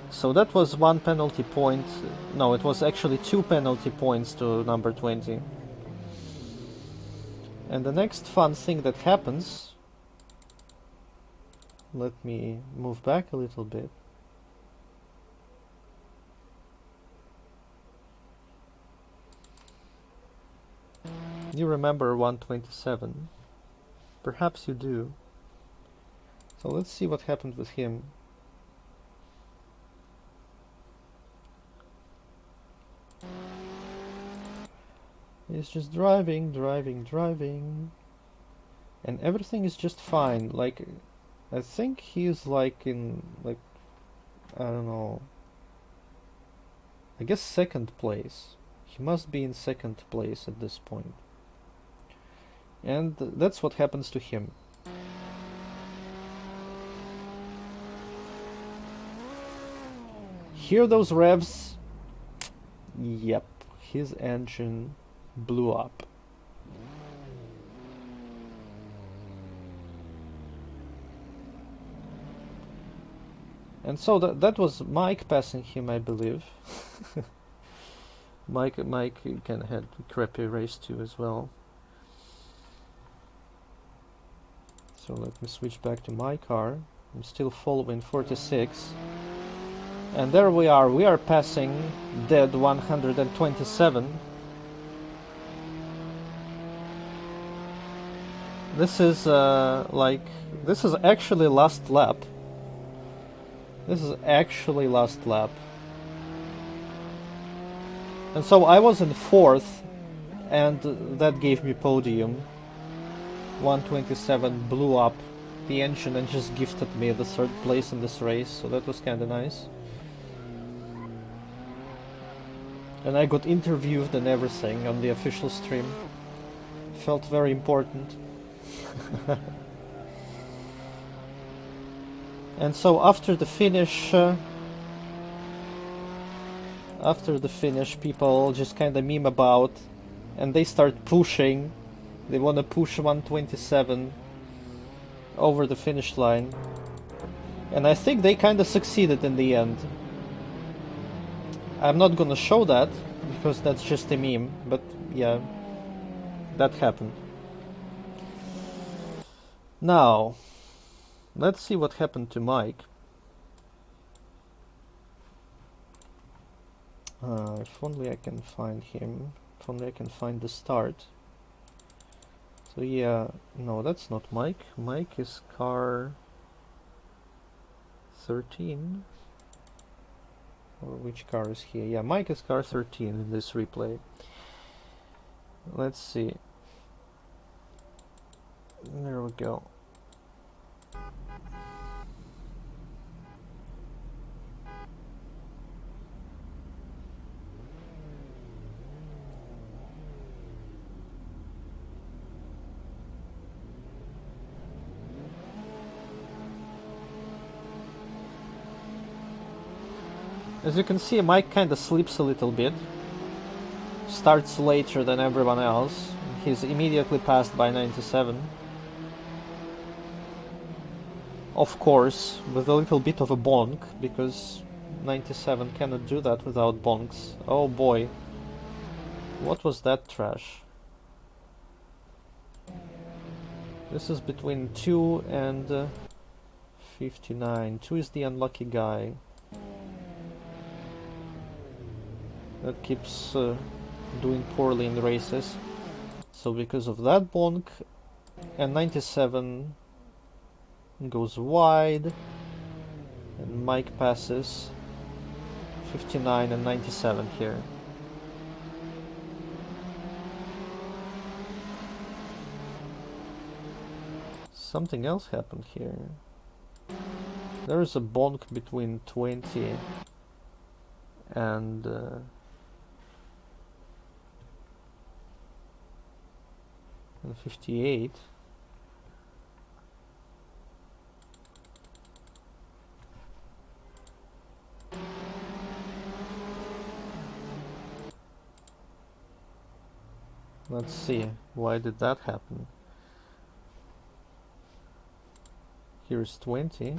So that was 1 penalty point. No, it was actually 2 penalty points to number 20. And the next fun thing that happens, let me move back a little bit. You remember 127? Perhaps you do. So let's see what happened with him. He's just driving, and everything is just fine. Like, I think he's like in, like, I don't know, I guess second place. He must be in second place at this point. And that's what happens to him. Hear those revs? Yep, his engine blew up. And so that was Mike passing him, I believe. Mike kind of had a crappy race too as well. So let me switch back to my car. I'm still following 46. And there we are passing dead 127. This is this is actually last lap. This is actually last lap. And so I was in fourth, and that gave me podium. 127 blew up the engine and just gifted me the third place in this race, so that was kinda nice. And I got interviewed and everything on the official stream. Felt very important. And so after the finish, people just kinda meme about, and they start pushing. They wanna push 127 over the finish line. And I think they kinda succeeded in the end. I'm not gonna show that, because that's just a meme, but yeah, that happened. Now, Let's see what happened to Mike. If only I can find him. If only I can find the start. So yeah, no, that's not Mike. Mike is car 13. Or which car is here? Yeah, Mike is car 13 in this replay. Let's see. There we go. As you can see, Mike kinda sleeps a little bit. Starts later than everyone else. He's immediately passed by 97. Of course, with a little bit of a bonk, because 97 cannot do that without bonks. Oh boy. What was that trash? This is between 2 and 59. 2 is the unlucky guy. That keeps doing poorly in the races. So because of that bonk, and 97 goes wide, and Mike passes 59 and 97 here. Something else happened here. There is a bonk between 20 and 58. Let's see, why did that happen? Here's 20.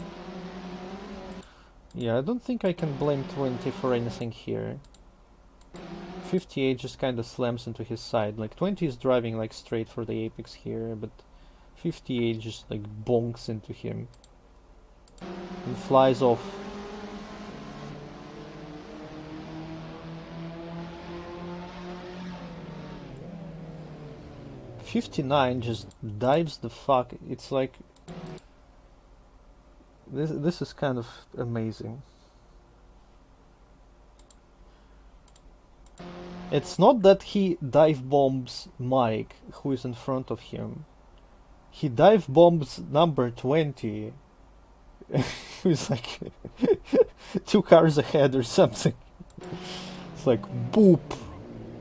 Yeah, I don't think I can blame 20 for anything here. 58 just kind of slams into his side. Like 20 is driving like straight for the apex here, but 58 just like bonks into him and flies off. .59 just dives the fuck. It's like this is kind of amazing. It's not that he dive bombs Mike, who is in front of him. He dive bombs number 20, who's like 2 cars ahead or something. It's like boop,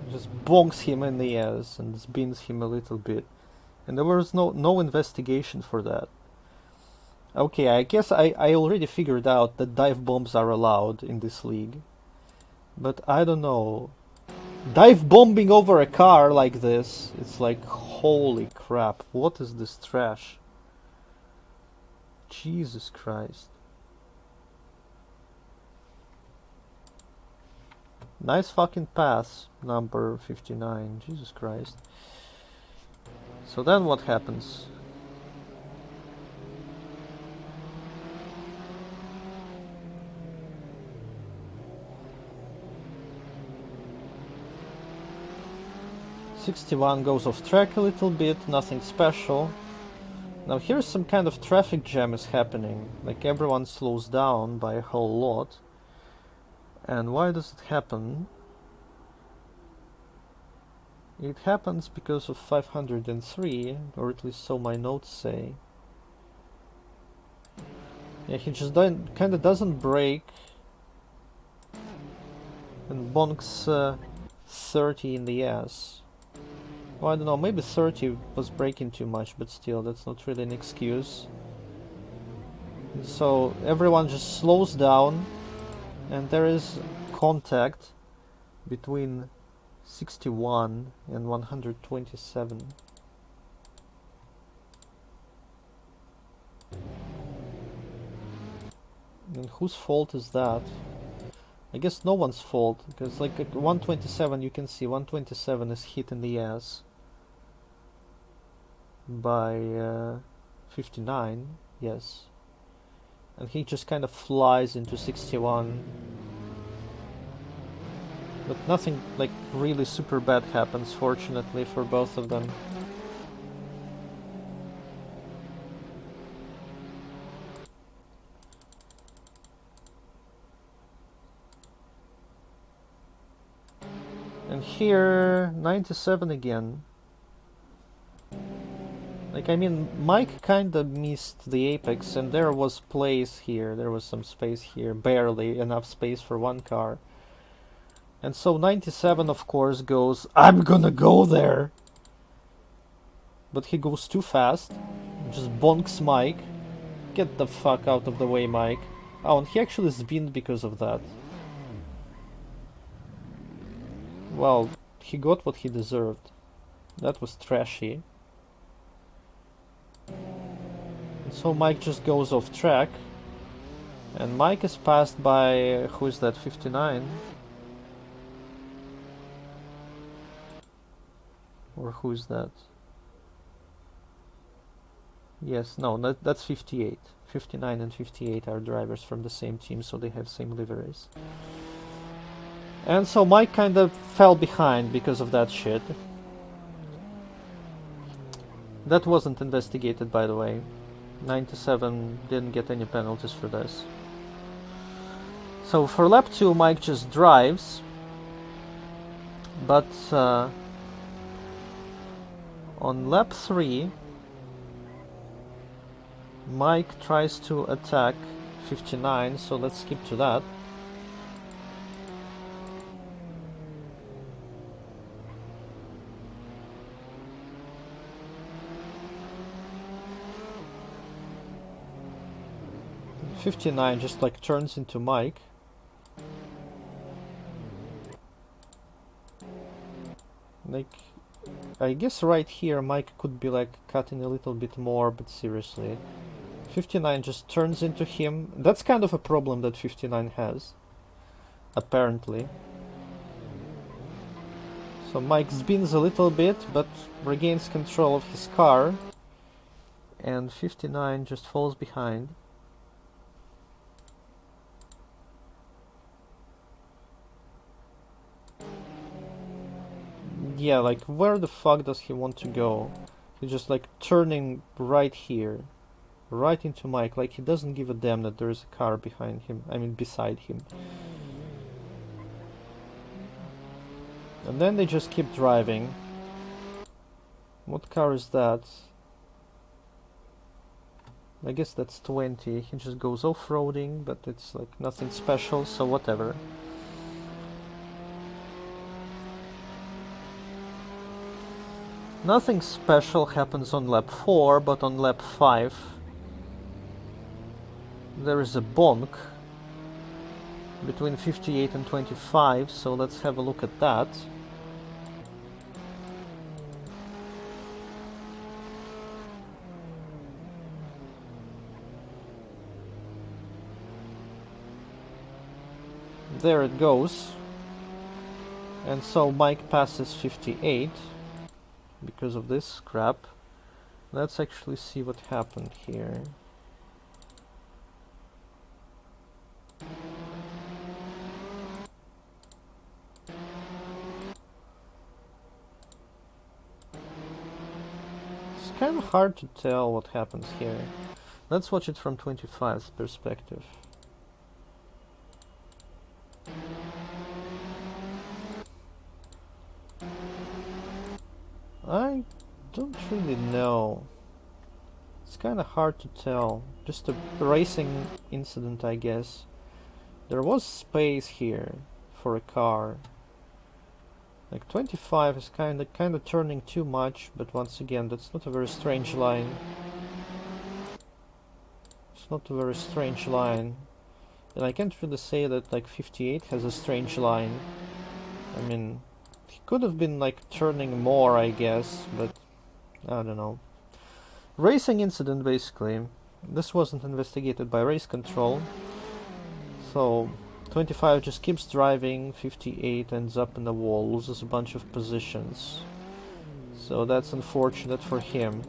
just bonks him in the ass and spins him a little bit. And there was no investigation for that. Okay, I guess I already figured out that dive bombs are allowed in this league. But I don't know. Dive bombing over a car like this, it's like, holy crap, what is this trash? Jesus Christ. Nice fucking pass, number 59, Jesus Christ. So then what happens? .61 goes off track a little bit, nothing special. Now here's some kind of traffic jam is happening, like everyone slows down by a whole lot. And why does it happen? It happens because of 503, or at least so my notes say. Yeah, he just kinda doesn't brake and bonks 30 in the ass. Well, I don't know, maybe 30 was braking too much, but still, that's not really an excuse. So everyone just slows down, and there is contact between 61 and 127. And whose fault is that? I guess no one's fault, because like at 127 you can see 127 is hit in the ass by 59, yes. and he just kind of flies into 61. But nothing like really super bad happens, fortunately, for both of them. And here, 97 again. Like, I mean, Mike kinda missed the apex, and there was place here, there was some space here, barely enough space for one car. And so 97, of course, goes, I'm gonna go there! But he goes too fast, just bonks Mike. Get the fuck out of the way, Mike. Oh, and he actually spinned because of that. Well, he got what he deserved. That was trashy. And so Mike just goes off track. And Mike is passed by... who is that? 59? Or who is that? Yes, no, that's 58. 59 and 58 are drivers from the same team, so they have same liveries. And so Mike kind of fell behind because of that shit. That wasn't investigated, by the way. 97 didn't get any penalties for this. So for lap 2, Mike just drives. But on lap 3, Mike tries to attack 59, so let's skip to that. '59 just like turns into Mike. Like, I guess right here Mike could be like cutting a little bit more, but seriously. 59 just turns into him. That's kind of a problem that 59 has, apparently. So Mike spins a little bit, but regains control of his car. And 59 just falls behind. Yeah, like, where the fuck does he want to go? He's just like turning right here. Right into Mike, like he doesn't give a damn that there's a car behind him, I mean beside him. And then they just keep driving. What car is that? I guess that's 20. He just goes off-roading, but it's like nothing special, so whatever. Nothing special happens on lap 4, but on lap 5 there is a bonk between 58 and 25, so let's have a look at that. There it goes. And so Mike passes 58 because of this crap. Let's actually see what happened here. It's kind of hard to tell what happens here. Let's watch it from 25's perspective. I don't really know. It's kind of hard to tell. Just a racing incident, I guess. There was space here for a car. Like 25 is kind of turning too much, but once again, that's not a very strange line. It's not a very strange line. And I can't really say that like 58 has a strange line. I mean, he could have been like turning more, I guess, but I don't know. Racing incident, basically. This wasn't investigated by race control. So 25 just keeps driving, 58 ends up in the wall, loses a bunch of positions. So that's unfortunate for him.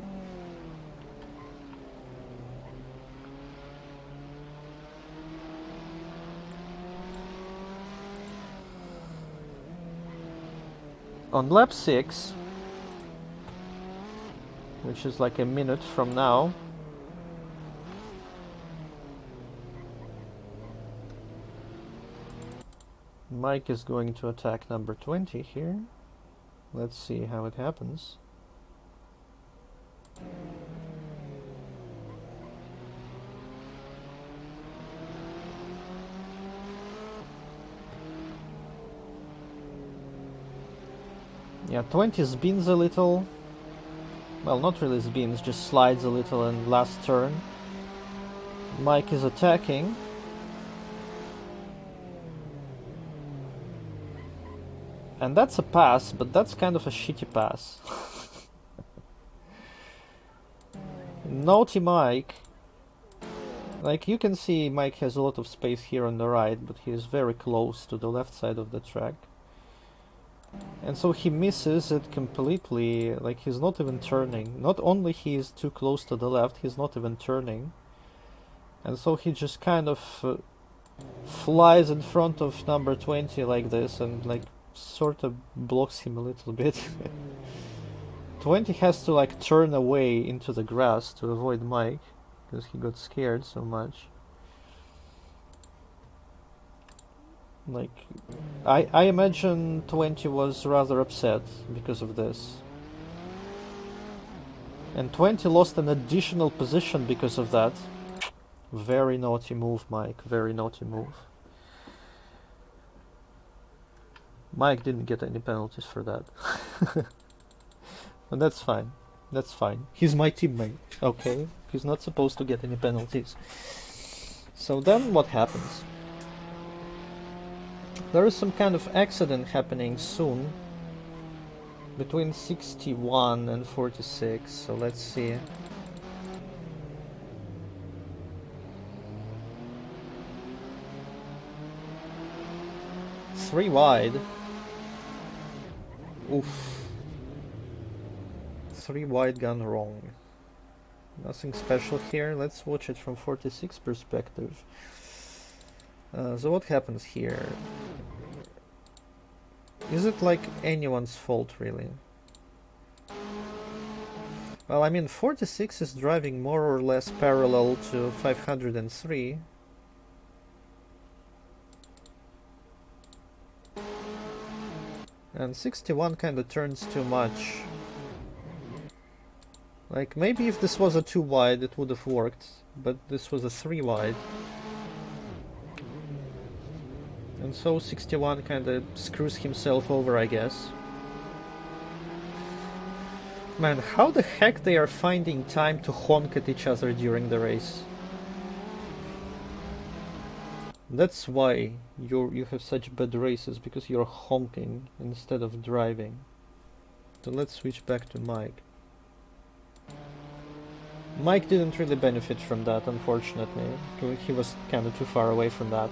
On lap 6, which is like a minute from now, Mike is going to attack number 20 here. Let's see how it happens. Yeah, 20 spins a little. Well, not really spins, just slides a little in last turn. Mike is attacking. And that's a pass, but that's kind of a shitty pass. Naughty Mike. Like, you can see Mike has a lot of space here on the right, but he is very close to the left side of the track. And so he misses it completely, like he's not even turning. Not only he is too close to the left, he's not even turning. And so he just kind of flies in front of number 20 like this and like sort of blocks him a little bit. 20 has to like turn away into the grass to avoid Mike because he got scared so much. Like, I imagine 20 was rather upset because of this. And 20 lost an additional position because of that. Very naughty move, Mike. Very naughty move. Mike didn't get any penalties for that. And that's fine. That's fine. He's my teammate, okay? He's not supposed to get any penalties. So then what happens? There is some kind of accident happening soon between 61 and 46, so let's see. Three wide. Oof. 3 wide gone wrong. Nothing special here. Let's watch it from 46 perspective. So what happens here? Is it like anyone's fault, really? Well, I mean, 46 is driving more or less parallel to 503. And 61 kinda turns too much. Like, maybe if this was a 2 wide it would have worked, but this was a 3 wide. And so 61 kinda screws himself over, I guess. Man, how the heck they are finding time to honk at each other during the race? That's why you have such bad races, because you're honking instead of driving. So let's switch back to Mike. Mike didn't really benefit from that, unfortunately. He was kind of too far away from that.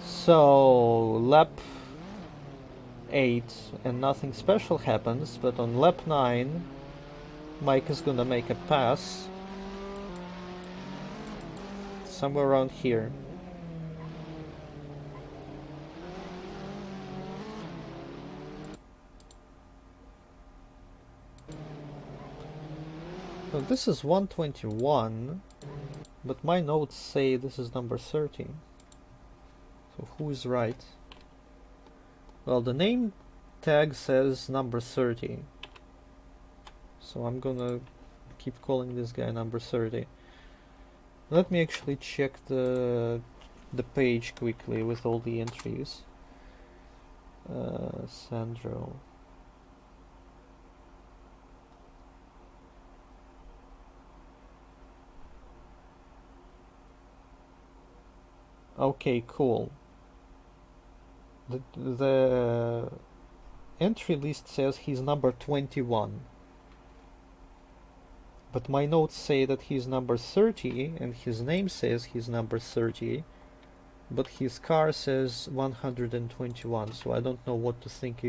So, lap 8 and nothing special happens, but on lap 9 Mike is gonna make a pass somewhere around here. So this is 121, but my notes say this is number 30. So who is right? Well, the name tag says number 30. So I'm gonna keep calling this guy number 30. Let me actually check the page quickly with all the entries. Sandro. Okay, cool. The entry list says he's number 21. But my notes say that he's number 30, and his name says he's number 30, but his car says 121, so I don't know what to think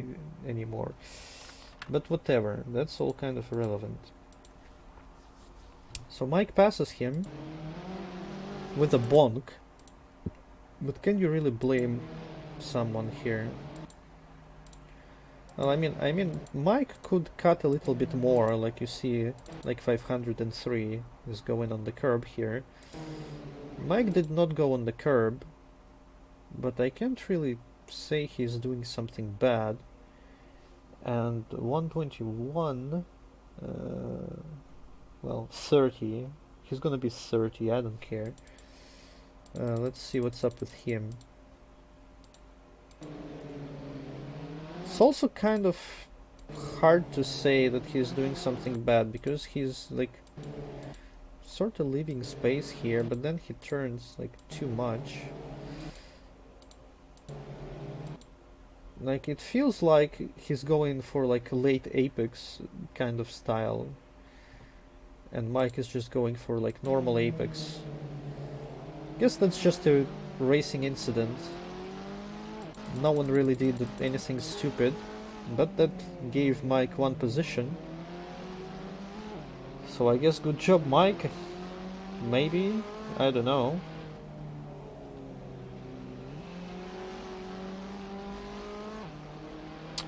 anymore. But whatever, that's all kind of irrelevant. So Mike passes him with a bonk, but can you really blame someone here? Well, I mean, Mike could cut a little bit more, like you see, like 503 is going on the curb here. Mike did not go on the curb, but I can't really say he's doing something bad. And 121, well, 30. He's gonna be 30, I don't care. Let's see what's up with him. It's also kind of hard to say that he's doing something bad because he's like sort of leaving space here, but then he turns like too much. Like it feels like he's going for like a late apex kind of style, and Mike is just going for like normal apex. Guess that's just a racing incident. No one really did anything stupid, but that gave Mike one position. So I guess good job, Mike. Maybe? I don't know.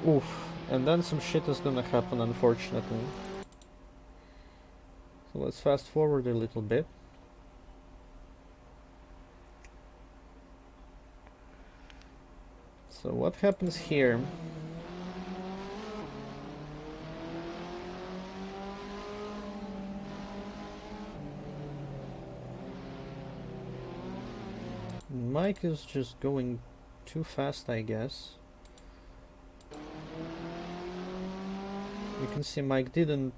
Oof. And then some shit is gonna happen, unfortunately. So let's fast forward a little bit. So what happens here? Mike is just going too fast, I guess. You can see Mike didn't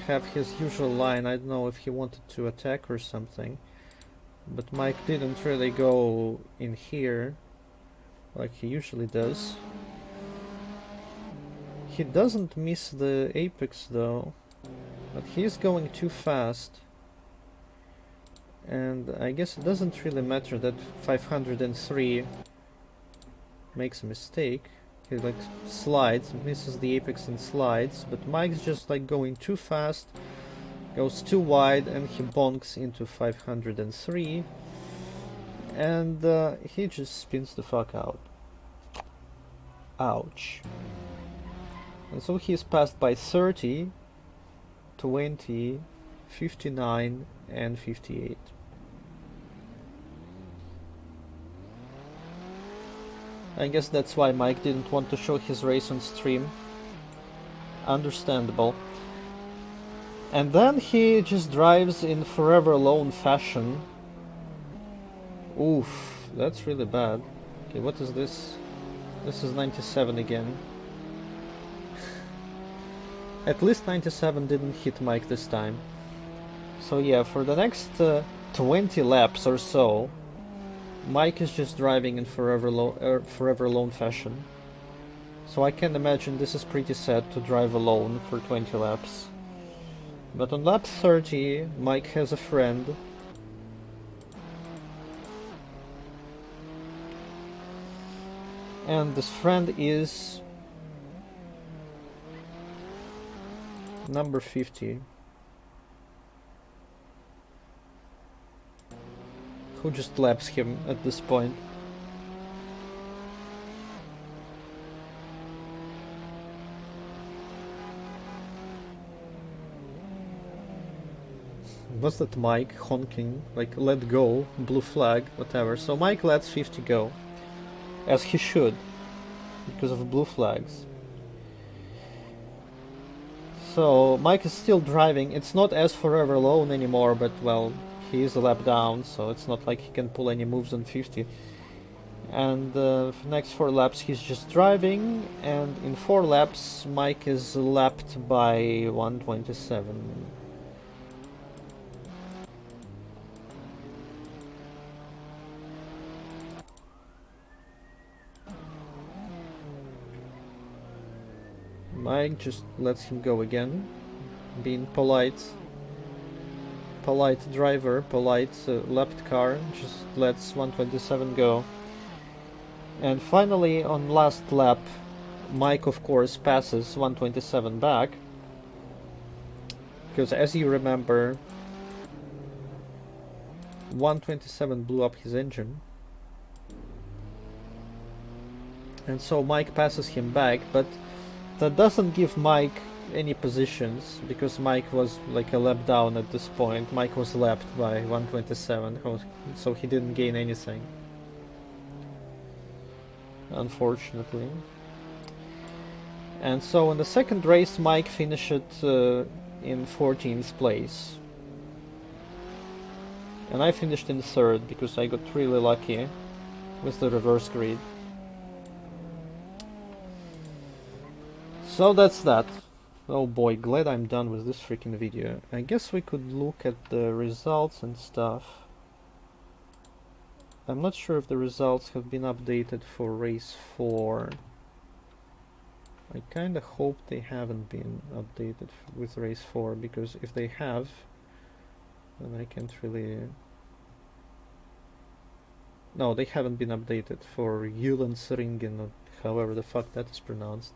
have his usual line. I don't know if he wanted to attack or something, but Mike didn't really go in here like he usually does. He doesn't miss the apex though, but he's going too fast. And I guess it doesn't really matter that 503 makes a mistake. He like slides, misses the apex and slides, but Mike's just like going too fast, goes too wide, and he bonks into 503, and he just spins the fuck out. Ouch. And so he is passed by 30, 20, 59, and 58. I guess that's why Mike didn't want to show his race on stream. Understandable. And then he just drives in forever alone fashion. Oof, that's really bad. Okay, what is this? This is 97 again. At least 97 didn't hit Mike this time. So yeah, for the next 20 laps or so, Mike is just driving in forever alone fashion. So I can imagine this is pretty sad to drive alone for 20 laps. But on lap 30, Mike has a friend. And this friend is number 50. Who just laps him at this point. Was that Mike honking? Like, let go, blue flag, whatever. So Mike lets 50 go. As he should, because of blue flags. So Mike is still driving. It's not as forever alone anymore, but well, he is a lap down, so it's not like he can pull any moves on 50. And for the next 4 laps he's just driving, and in 4 laps Mike is lapped by 127. Mike just lets him go again, being polite. Polite driver, polite lapped car, just lets 127 go. And finally, on last lap, Mike of course passes 127 back, because as you remember, 127 blew up his engine. and so Mike passes him back, but that doesn't give Mike any positions, because Mike was like a lap down at this point. Mike was lapped by 127, so he didn't gain anything, unfortunately. And so in the second race, Mike finished in 14th place. And I finished in third because I got really lucky with the reverse grid. So that's that. Oh boy, glad I'm done with this freaking video. I guess we could look at the results and stuff. I'm not sure if the results have been updated for race 4. I kinda hope they haven't been updated with race 4, because if they have, then I can't really... No, they haven't been updated for Jyllandsringen, or however the fuck that is pronounced.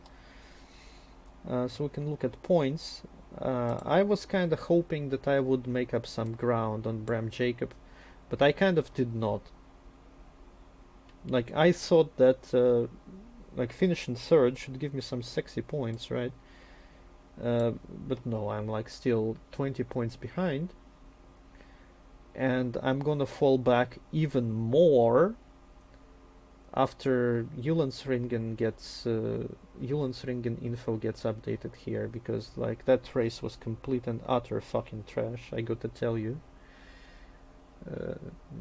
So we can look at points. I was kinda hoping that I would make up some ground on Bram Jacob, but I kind of did not. Like, I thought that like finishing third should give me some sexy points, right? But no, I'm like still 20 points behind, and I'm gonna fall back even more after Jyllandsringen gets Jyllandsringen info gets updated here, because like that race was complete and utter fucking trash, I got to tell you.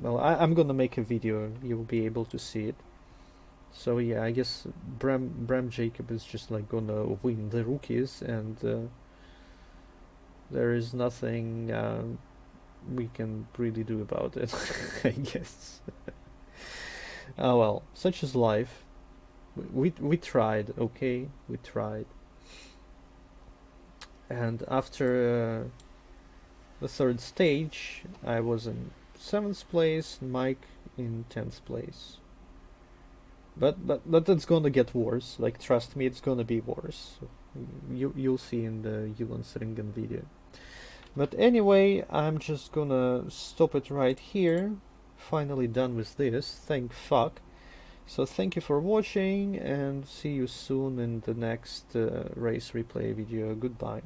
Well, I'm gonna make a video, you'll be able to see it. So yeah, I guess Bram Jacob is just like gonna win the rookies, and there is nothing we can really do about it, I guess. Oh well, such is life. We tried, okay? We tried. And after the third stage, I was in 7th place, Mike in 10th place. But it's gonna get worse. Like, trust me, it's gonna be worse. You'll see in the Jyllandsringen video. But anyway, I'm just gonna stop it right here. Finally done with this, thank fuck. So thank you for watching, and see you soon in the next race replay video. Goodbye.